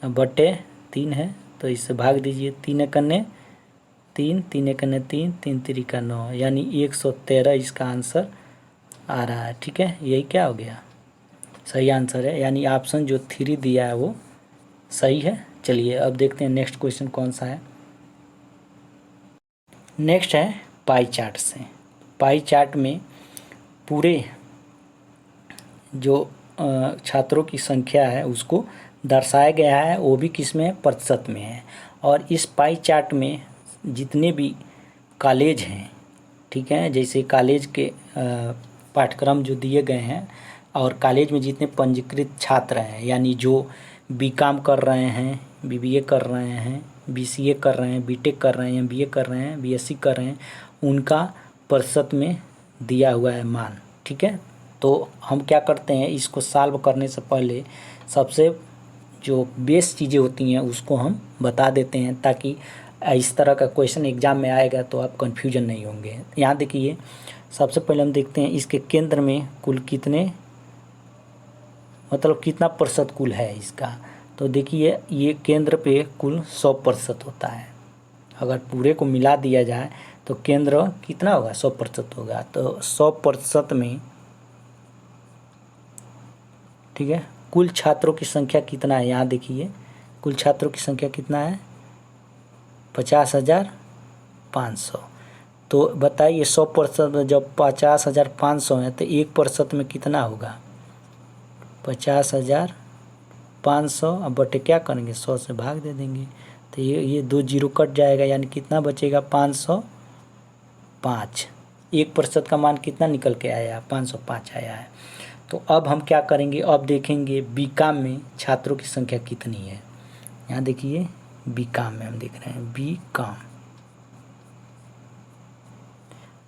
बटे 3 है, तो इससे भाग दीजिए, 3 एकन्ने 3, 3 एकन्ने 3, 3 तिरिका 9, यानी 113 इसका आंसर आ रहा है, ठीक है। यही क्या हो गया, सही आंसर है, यानी ऑप्शन जो 3 दिया है वो सही है। चलिए अब देखते हैं नेक्स्ट क्वेश्चन कौन सा है। नेक्स्ट है पाई चार्ट से। पाई चार्ट में पूरे जो छात्रों की संख्या है उसको दर्शाया गया है, वो भी किस में है, प्रतिशत में है। और इस पाई चार्ट में जितने भी कॉलेज हैं, ठीक है, जैसे कॉलेज के पाठ्यक्रम जो दिए गए हैं, और कॉलेज में जितने पंजीकृत छात्र हैं, यानी जो बीकॉम कर रहे हैं, बीबीए कर रहे हैं, बीसीए कर रहे हैं, बीटेक कर रहे हैं, एमबीए कर रहे हैं, बीएससी कर रहे हैं, उनका प्रतिशत में दिया हुआ है मान, ठीक है। तो हम क्या करते हैं, इसको सॉल्व करने से पहले सबसे जो बेस चीज़ें होती हैं उसको हम बता देते हैं, ताकि इस तरह का क्वेश्चन एग्जाम में आएगा तो आप कन्फ्यूजन नहीं होंगे। यहाँ देखिए, सबसे पहले हम देखते हैं इसके केंद्र में कुल कितने, मतलब कितना प्रतिशत कुल है इसका। तो देखिए ये केंद्र पे कुल 100% होता है। अगर पूरे को मिला दिया जाए तो केंद्र कितना होगा, 100% होगा। तो 100% में, ठीक है, कुल छात्रों की संख्या कितना है, यहाँ देखिए कुल छात्रों की संख्या कितना है, 50,500। तो बताइए 100% में जब 50,500 है तो 1% में कितना होगा, 50,500, अब बटे क्या करेंगे, 100 से भाग दे देंगे, तो ये 2 जीरो कट जाएगा, यानी कितना बचेगा, 505। 1% का मान कितना निकल के आया, 505 आया है। तो अब हम क्या करेंगे, अब देखेंगे बीकॉम में छात्रों की संख्या कितनी है। यहाँ देखिए बीकॉम में हम देख रहे हैं बीकॉम,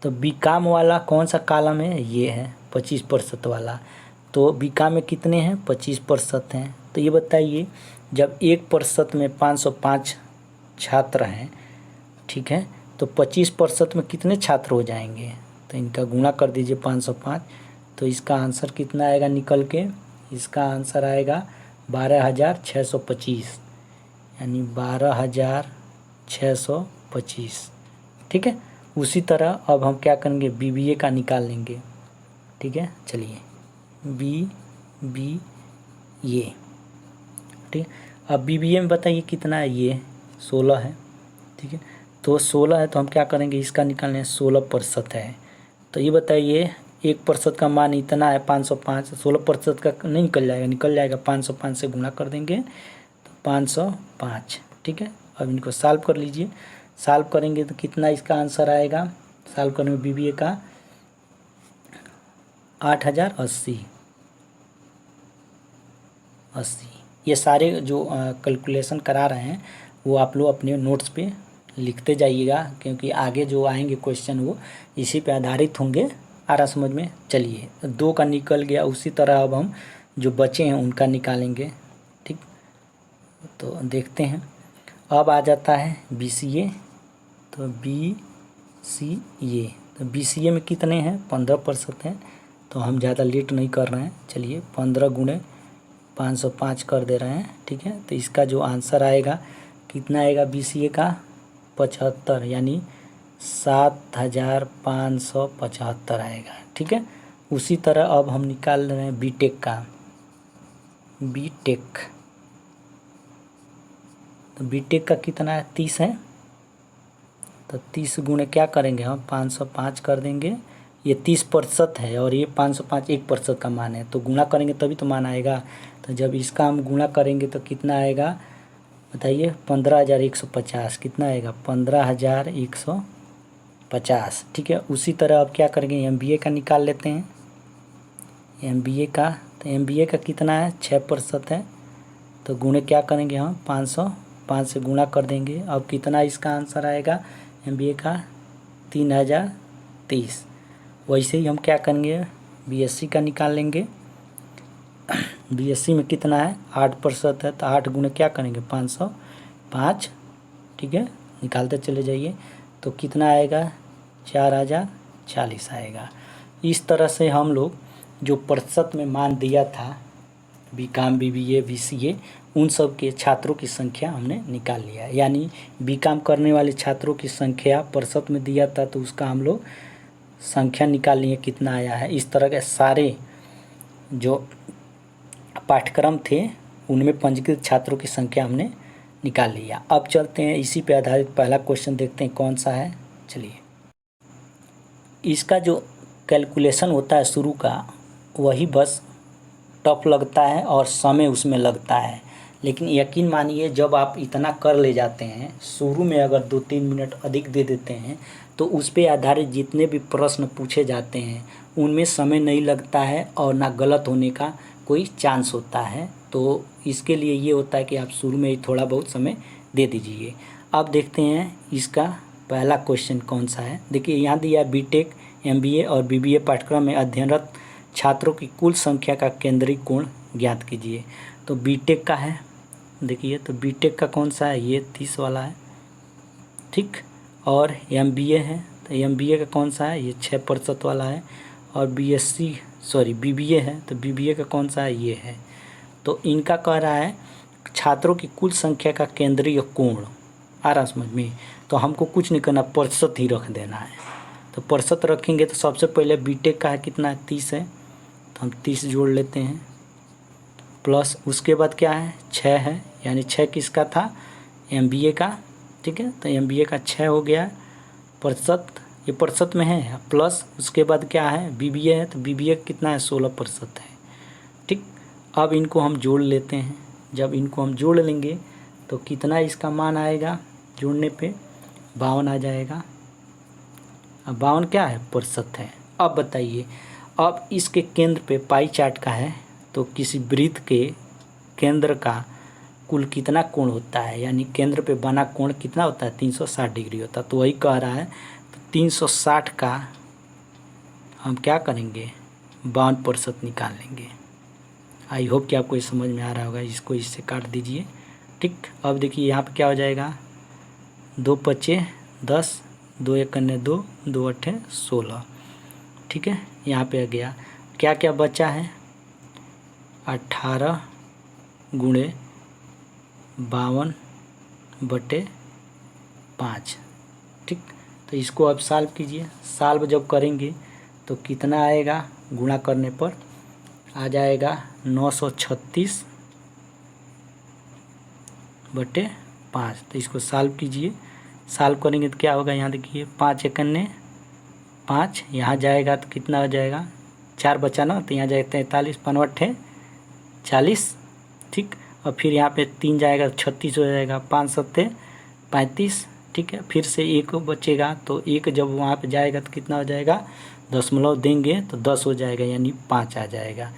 तो बीकॉम वाला कौन सा कॉलम है, ये है 25% वाला। तो बीकॉम में कितने हैं, 25% हैं। तो ये बताइए जब 1% में 505 छात्र हैं, ठीक है, तो 25% में कितने छात्र हो जाएंगे, तो इनका गुणा कर दीजिए 505। तो इसका आंसर कितना आएगा निकल के, इसका आंसर आएगा 12,625 यानी 12,625। ठीक है। उसी तरह अब हम क्या करेंगे, BBA का निकाल लेंगे। ठीक है, चलिए BBA। ठीक है, अब BBA में बताइए कितना है, ये 16 है। ठीक है, तो 16 है तो हम क्या करेंगे, इसका निकालने 16% है। तो ये बताइए 1% का मान इतना है 505, 16% का नहीं निकल जाएगा 505 से गुणा कर देंगे तो 505। ठीक है, अब इनको सॉल्व कर लीजिए। सॉल्व करेंगे तो कितना इसका आंसर आएगा, सॉल्व करने में BBA का 8,080। ये सारे जो कैलकुलेशन करा रहे हैं वो आप लोग अपने नोट्स पे लिखते जाइएगा, क्योंकि आगे जो आएंगे क्वेश्चन वो इसी पे आधारित होंगे। आ रहा समझ में। चलिए 2 का निकल गया, उसी तरह अब हम जो बचे हैं उनका निकालेंगे। ठीक, तो देखते हैं। अब आ जाता है BCA। तो BCA में कितने हैं, 15% हैं। तो हम ज़्यादा लेट नहीं कर रहे हैं, चलिए 15 गुणे 505 कर दे रहे हैं। ठीक है, तो इसका जो आंसर आएगा कितना आएगा, BCA का 75 यानी 7,575 आएगा। ठीक है, उसी तरह अब हम निकाल रहे हैं BTech का। तो BTech का कितना है, 30 है। तो 30 गुणे क्या करेंगे हम, 505 कर देंगे। ये 30% है और ये 505 1% का मान है, तो गुणा करेंगे तभी तो मान आएगा। तो जब इसका हम गुणा करेंगे तो कितना आएगा बताइए, 15,150। कितना आएगा, 15,150। ठीक है, उसी तरह अब क्या करेंगे, MBA का निकाल लेते हैं। MBA का, तो MBA का कितना है, 6% है। तो गुणे क्या करेंगे हम, 505 से गुणा कर देंगे। अब कितना इसका आंसर आएगा MBA का, 3,030। वैसे ही हम क्या करेंगे, BSc का निकाल लेंगे। BSc में कितना है, 8% है। तो 8 गुणे क्या करेंगे, 505। ठीक है, निकालते चले जाइए तो कितना आएगा, 4,040 आएगा। इस तरह से हम लोग जो प्रतिशत में मान दिया था BCom BBA BCA उन सब के छात्रों की संख्या हमने निकाल लिया। यानी BCom करने वाले छात्रों की संख्या प्रतिशत में दिया था तो उसका हम लोग संख्या निकाल लिए कितना आया है। इस तरह के सारे जो पाठ्यक्रम थे उनमें पंजीकृत छात्रों की संख्या हमने निकाल लिया। अब चलते हैं इसी पे आधारित पहला क्वेश्चन देखते हैं कौन सा है। चलिए, इसका जो कैलकुलेशन होता है शुरू का, वही बस टफ लगता है और समय उसमें लगता है। लेकिन यकीन मानिए जब आप इतना कर ले जाते हैं, शुरू में अगर 2-3 मिनट अधिक दे देते हैं तो उस पे आधारित जितने भी प्रश्न पूछे जाते हैं उनमें समय नहीं लगता है और ना गलत होने का कोई चांस होता है। तो इसके लिए ये होता है कि आप शुरू में ही थोड़ा बहुत समय दे दीजिए। अब देखते हैं इसका पहला क्वेश्चन कौन सा है। देखिए यहाँ दिया BTech MBA और BBA पाठ्यक्रम में अध्ययनरत छात्रों की कुल संख्या का केंद्रीय कोण ज्ञात कीजिए। तो BTech का है, देखिए तो BTech का कौन सा है, ये 30 वाला है। ठीक, और MBA है तो MBA का कौन सा है, ये 6% वाला है। और BBA है तो BBA का कौन सा है, ये है। तो इनका कह रहा है छात्रों की कुल संख्या का केंद्रीय कोण। आ रहा समझ में। तो हमको कुछ नहीं करना, प्रतिशत ही रख देना है। तो प्रतिशत रखेंगे तो सबसे पहले BTech का है कितना है, 30 है। तो हम 30 जोड़ लेते हैं, प्लस उसके बाद क्या है, 6 है। यानी 6 किसका था, MBA का। ठीक है, तो MBA का 6 हो गया प्रतिशत, ये प्रतिशत में है। प्लस उसके बाद क्या है, BBA है तो BBA कितना है, 16% है। ठीक, अब इनको हम जोड़ लेते हैं। जब इनको हम जोड़ लेंगे तो कितना इसका मान आएगा, जोड़ने पे 52 आ जाएगा। अब 52 क्या है, प्रतिशत है। अब बताइए, अब इसके केंद्र पे पाई चार्ट का है तो किसी वृत्त के केंद्र का कुल कितना कोण होता है, यानी केंद्र पे बना कोण कितना होता है, 360 डिग्री होता है। तो वही कह रहा है, तो 360 का हम क्या करेंगे, 52% निकाल लेंगे। आई होप कि आपको ये समझ में आ रहा होगा। इसको इससे काट दीजिए। ठीक, अब देखिए यहाँ पे क्या हो जाएगा, 2 पच्चे 10, 2 एकन्ने 2, 2 अट्ठे 16। ठीक है, यहाँ पे आ गया। क्या क्या बचा है, 18 गुणे 52/5। ठीक, तो इसको अब सॉल्व कीजिए। सॉल्व जब करेंगे तो कितना आएगा, गुणा करने पर आ जाएगा 936/5। तो इसको सॉल्व कीजिए। सॉल्व करेंगे तो क्या होगा, यहाँ देखिए 5 एकन्ने 5, यहाँ जाएगा तो कितना हो जाएगा, 4 बचा ना, तो यहाँ जाएगा 43, 5 40। ठीक, और फिर यहाँ पे 3 जाएगा तो 36 हो जाएगा, 5 7 35। ठीक है, फिर से 1 बचेगा, तो 1 जब वहाँ पे जाएगा तो कितना हो जाएगा, दशमलव देंगे तो 10 हो जाएगा, यानी 5 आ जाएगा,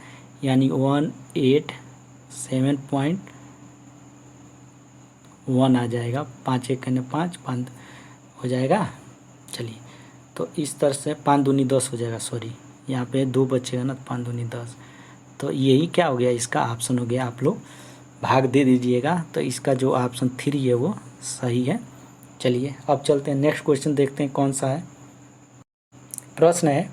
यानी 187.1 आ जाएगा। 5 एकन्ने 5 हो जाएगा। चलिए, तो इस तरह से 5 दूनी 10 हो जाएगा, सॉरी यहाँ पे 2 बचेगा ना, 5 दूनी 10। तो यही क्या हो गया, इसका ऑप्शन हो गया। आप लोग भाग दे दीजिएगा, तो इसका जो ऑप्शन 3 है वो सही है। चलिए अब चलते हैं नेक्स्ट क्वेश्चन, देखते हैं कौन सा है। प्रश्न है,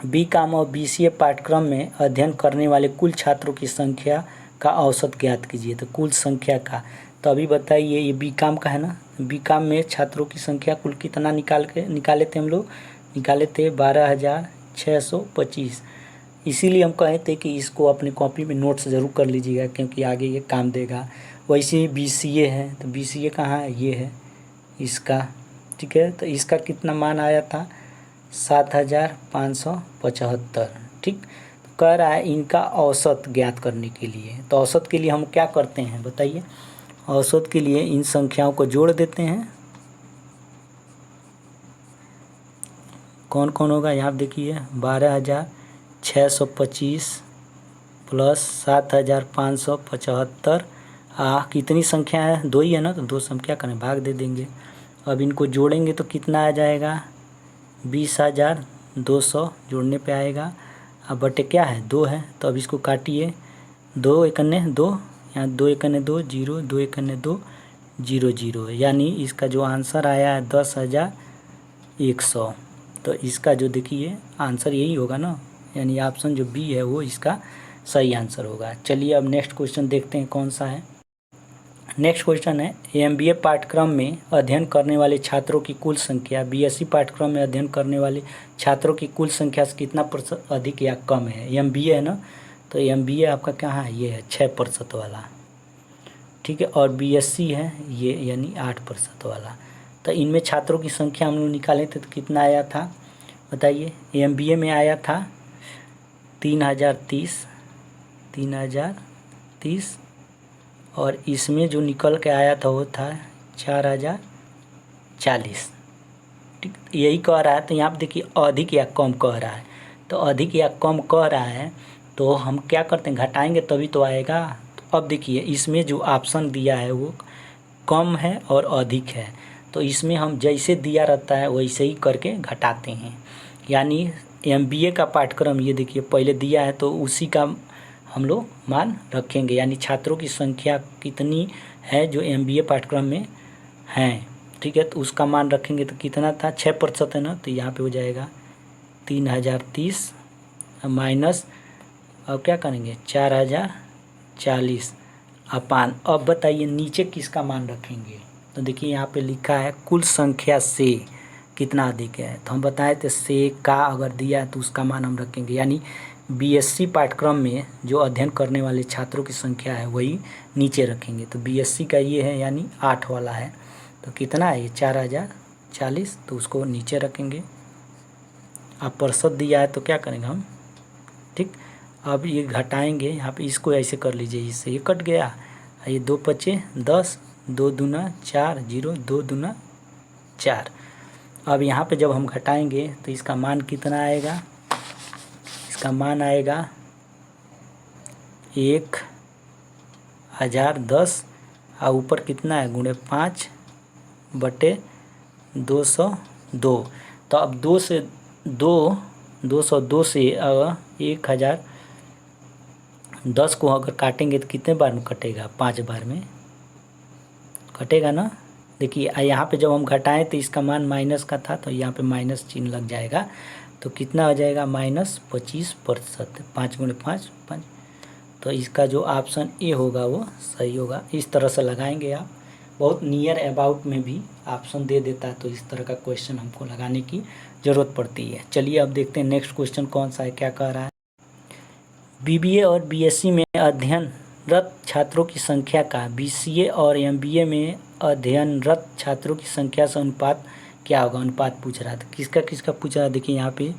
बीकॉम और बीसीए पाठ्यक्रम में अध्ययन करने वाले कुल छात्रों की संख्या का औसत ज्ञात कीजिए। तो कुल संख्या का, तो अभी बताइए, ये बीकॉम का है ना, बीकॉम में छात्रों की संख्या कुल कितना निकाले थे हम लोग, निकाले थे 12,625। इसीलिए हम कहे थे कि इसको अपनी कॉपी में नोट्स ज़रूर कर लीजिएगा, क्योंकि आगे ये काम देगा। वैसे ही बीसीए है, तो बीसीए कहाँ है, ये है इसका। ठीक है, तो इसका कितना मान आया था, 7,575। ठीक, तो कह रहा है इनका औसत ज्ञात करने के लिए। तो औसत के लिए हम क्या करते हैं बताइए, औसत के लिए इन संख्याओं को जोड़ देते हैं। कौन कौन होगा, यहाँ देखिए 12,625 प्लस 7,575। कितनी संख्या है, 2 ही है ना, तो 2 संख्या करें, भाग दे देंगे। अब इनको जोड़ेंगे तो कितना आ जाएगा, 20,200 जोड़ने पे आएगा। अब बटे क्या है, 2 है, तो अब इसको काटिए, 2 एकन्ने 2, यहाँ 2 एकन्ने 2 0, 2 एकन्ने 2 0 0, यानी इसका जो आंसर आया है 10,100। तो इसका जो देखिए आंसर यही होगा ना, यानी ऑप्शन जो बी है वो इसका सही आंसर होगा। चलिए अब नेक्स्ट क्वेश्चन देखते हैं कौन सा है। नेक्स्ट क्वेश्चन है, एमबीए पाठ्यक्रम में अध्ययन करने वाले छात्रों की कुल संख्या बीएससी पाठ्यक्रम में अध्ययन करने वाले छात्रों की कुल संख्या से कितना प्रतिशत अधिक या कम है। एमबीए है ना, तो एमबीए आपका कहाँ है, ये है 6% वाला। ठीक है, और बीएससी है ये, यानी 8% वाला। तो इनमें छात्रों की संख्या हम लोग निकाले थे तो कितना आया था बताइए। एमबीए में आया था 3,030, और इसमें जो निकल के आया था वो था 4,040। ठीक, यही कह रहा है। तो यहाँ पे देखिए अधिक या कम कह रहा है, तो अधिक या कम कह रहा है तो हम क्या करते हैं, घटाएंगे तभी तो आएगा। तो अब देखिए इसमें जो ऑप्शन दिया है वो कम है और अधिक है, तो इसमें हम जैसे दिया रहता है वैसे ही करके घटाते हैं। यानी एमबीए का पाठ्यक्रम ये देखिए पहले दिया है तो उसी का हम लोग मान रखेंगे, यानी छात्रों की संख्या कितनी है जो एमबीए पाठ्यक्रम में हैं। ठीक है, तो उसका मान रखेंगे तो कितना था, 6% है ना, तो यहाँ पे हो जाएगा 3,030 माइनस, अब क्या करेंगे 4,040 अपान। अब बताइए नीचे किसका मान रखेंगे, तो देखिए यहाँ पे लिखा है कुल संख्या से कितना अधिक है, तो हम बताए थे से का अगर दिया है तो उसका मान हम रखेंगे, यानी बीएससी पाठ्यक्रम में जो अध्ययन करने वाले छात्रों की संख्या है वही नीचे रखेंगे। तो बीएससी का ये है, यानी 8 वाला है, तो कितना है ये 4,040, तो उसको नीचे रखेंगे। अब प्रतिशत दिया है तो क्या करेंगे हम, ठीक, अब ये घटाएंगे, यहाँ पे इसको ऐसे कर लीजिए, इससे ये कट गया, ये 2 बचे 10, 2 दूना 4 0, 2 दूना 4। अब यहाँ पे जब हम घटाएंगे तो इसका मान कितना आएगा, इसका मान आएगा 1,010, और ऊपर कितना है गुणे 5/202। तो अब 202 से 1,010 को अगर काटेंगे तो कितने बार में कटेगा, 5 बार में कटेगा ना। देखिए यहाँ पे जब हम घटाएं तो इसका मान माइनस का था, तो यहाँ पे माइनस चिन्ह लग जाएगा, तो कितना हो जाएगा -25%। 5 गुणे 5 5, तो इसका जो ऑप्शन ए होगा वो सही होगा। इस तरह से लगाएंगे आप। बहुत नियर अबाउट में भी ऑप्शन दे देता है, तो इस तरह का क्वेश्चन हमको लगाने की ज़रूरत पड़ती है। चलिए अब देखते हैं नेक्स्ट क्वेश्चन कौन सा है, क्या कह रहा है। बीबीए और बीएससी में अध्ययनरत छात्रों की संख्या का बीसीए और एमबीए में अध्ययनरत छात्रों की संख्या से अनुपात क्या होगा। अनुपात पूछ रहा था, किसका किसका पूछ रहा है। देखिए यहाँ पे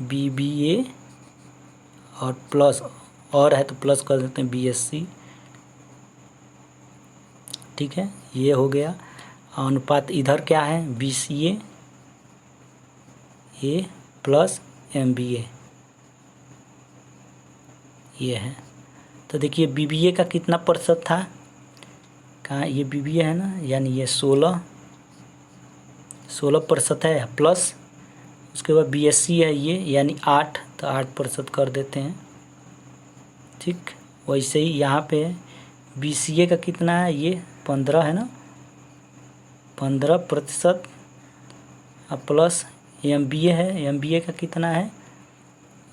बीबीए और प्लस और है तो प्लस कर देते हैं बीएससी, ठीक है, ये हो गया। अनुपात इधर क्या है, बीसीए ए प्लस एमबीए, ये है। तो देखिए बीबीए का कितना प्रतिशत था, कहाँ ये बीबीए है ना, यानी ये 16% है, प्लस उसके बाद बीएससी है ये, यानी 8, तो 8% कर देते हैं, ठीक। वैसे ही यहाँ पे बीसीए का कितना है, ये 15 है ना, 15% प्लस एमबीए है, एमबीए का कितना है,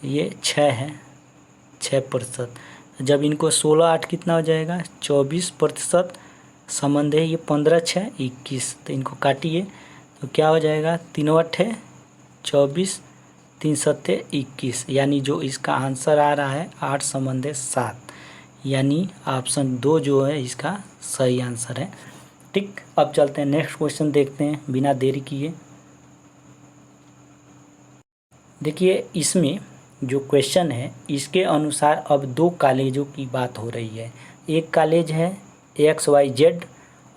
ये 6 है, 6%। जब इनको 16-8 कितना हो जाएगा, 24% संबंध है, ये 15-6 21, तो इनको काटिए तो क्या हो जाएगा, 3-8 24, 3-7 21, यानी जो इसका आंसर आ रहा है 8 संबंध 7, यानी ऑप्शन 2 जो है इसका सही आंसर है, ठीक। अब चलते हैं नेक्स्ट क्वेश्चन देखते हैं बिना देरी किए। देखिए इसमें जो क्वेश्चन है इसके अनुसार अब 2 कॉलेजों की बात हो रही है। एक कॉलेज है XYZ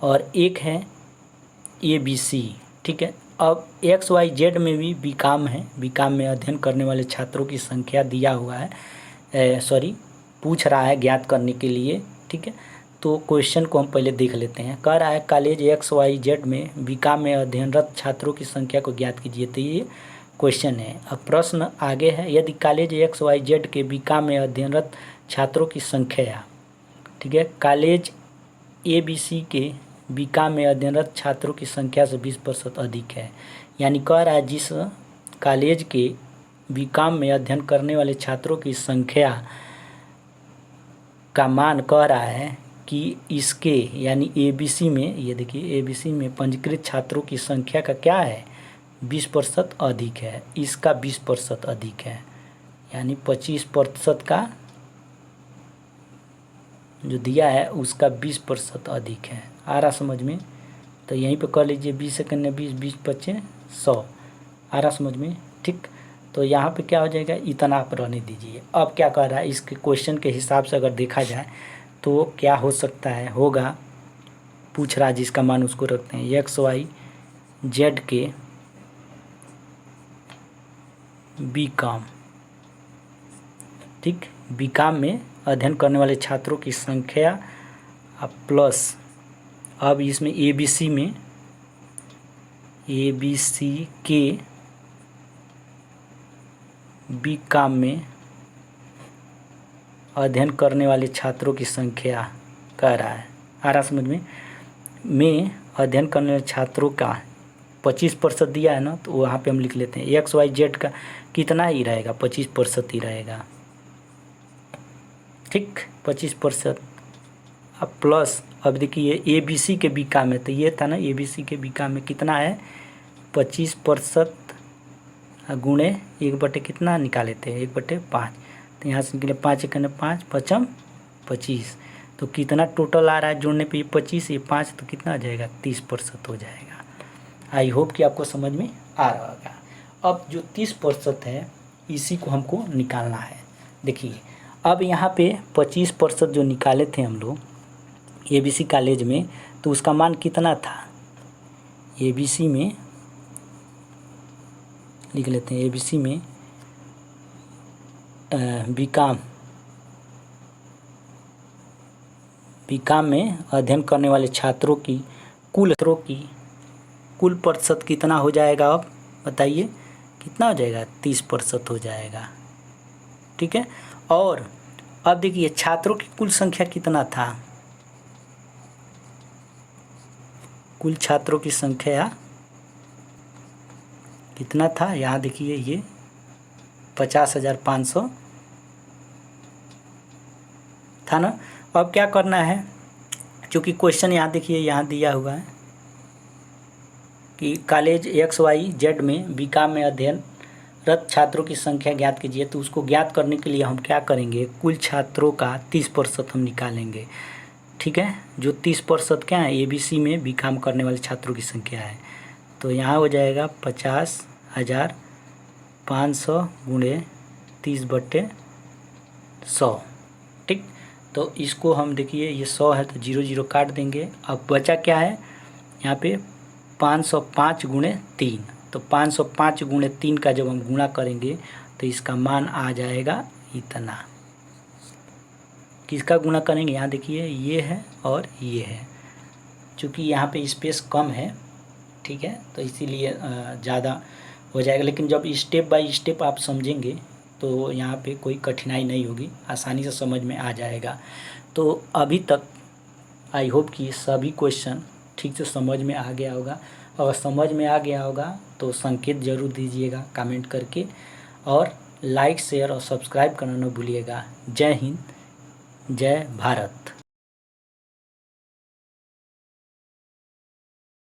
और एक है ABC, ठीक है। अब XYZ में भी बीकॉम है, बीकॉम में अध्ययन करने वाले छात्रों की संख्या दिया हुआ है, पूछ रहा है ज्ञात करने के लिए, ठीक है। तो क्वेश्चन को हम पहले देख लेते हैं। कह रहा है कॉलेज XYZ में बीकॉम में अध्ययनरत छात्रों की संख्या को ज्ञात कीजिए, तो ये क्वेश्चन है। अब प्रश्न आगे है, यदि कॉलेज XYZ के बीकॉम में अध्ययनरत छात्रों की संख्या, ठीक है, कॉलेज ABC के बीकॉम में अध्ययनरत छात्रों की संख्या से 20% अधिक है, यानी कह रहा है जिस कॉलेज के बीकॉम में अध्ययन करने वाले छात्रों की संख्या का मान कह रहा है कि इसके यानी ABC में, ये देखिए ABC में पंजीकृत छात्रों की संख्या का क्या है, 20% अधिक है, इसका 20% अधिक है, यानी 25% का जो दिया है उसका 20% अधिक है। आ रहा समझ में, तो यहीं पे कर लीजिए 20 सेकंड में 20, 20 25 100, आ रहा समझ में, ठीक। तो यहाँ पे क्या हो जाएगा, इतना आप रहने दीजिए। अब क्या कर रहा है, इसके क्वेश्चन के हिसाब से अगर देखा जाए तो क्या हो सकता है, होगा पूछ रहा है जिसका मान उसको रखते हैं, XYZ के बीकॉम, ठीक, बीकॉम में अध्ययन करने वाले छात्रों की संख्या प्लस, अब इसमें ABC में ABC के बीकॉम में अध्ययन करने वाले छात्रों की संख्या कह रहा है, आ रहा समझ में अध्ययन करने वाले छात्रों का 25% दिया है ना, तो वहाँ पे हम लिख लेते हैं XYZ का कितना ही रहेगा, 25% ही रहेगा, ठीक, 25%। अब प्लस, अब देखिए ABC के बीकॉम में, तो ये था ना ABC के बीकॉम में कितना है, 25% गुणे 1/, कितना निकाले थे 1/5, तो यहाँ से निकले 5 × 5 = 25, तो कितना टोटल आ रहा है जोड़ने पे, ये 25 ये 5, तो कितना आ जाएगा, 30% हो जाएगा। आई होप कि आपको समझ में आ रहा होगा। अब जो 30% है इसी को हमको निकालना है। देखिए अब यहाँ पे 25% जो निकाले थे हम लोग ABC कॉलेज में, तो उसका मान कितना था, ABC में लिख लेते हैं, ABC में बीकॉम में अध्ययन करने वाले छात्रों की कुल प्रतिशत कितना हो जाएगा, अब बताइए कितना हो जाएगा, 30% हो जाएगा, ठीक है। और अब देखिए छात्रों की कुल संख्या कितना था, कुल छात्रों की संख्या कितना था, यहाँ देखिए ये 50,500 था ना। अब क्या करना है, क्योंकि क्वेश्चन यहाँ देखिए यहाँ दिया हुआ है कि कॉलेज XYZ में बीकॉम में अध्ययनरत छात्रों की संख्या ज्ञात कीजिए। तो उसको ज्ञात करने के लिए हम क्या करेंगे, कुल छात्रों का 30% हम निकालेंगे। ठीक है, जो 30% क्या है, ABC में बीकॉम करने वाले छात्रों की संख्या है। तो यहाँ हो जाएगा 50,500 गुणे 30/100। ठीक, तो इसको हम देखिए ये 100 है तो 0 0 काट देंगे। अब बचा क्या है यहाँ पे 505 गुणे 3। तो 505 गुणे 3 का जब हम गुणा करेंगे तो इसका मान आ जाएगा इतना। किसका गुणा करेंगे, यहाँ देखिए ये है और ये है, चूँकि यहाँ पे स्पेस कम है, ठीक है, तो इसीलिए ज़्यादा हो जाएगा। लेकिन जब स्टेप बाय स्टेप आप समझेंगे तो यहाँ पे कोई कठिनाई नहीं होगी, आसानी से समझ में आ जाएगा। तो अभी तक आई होप कि सभी क्वेश्चन ठीक से समझ में आ गया होगा। अगर समझ में आ गया होगा तो संकेत ज़रूर दीजिएगा कमेंट करके, और लाइक शेयर और सब्सक्राइब करना न भूलिएगा। जय हिंद, जय भारत।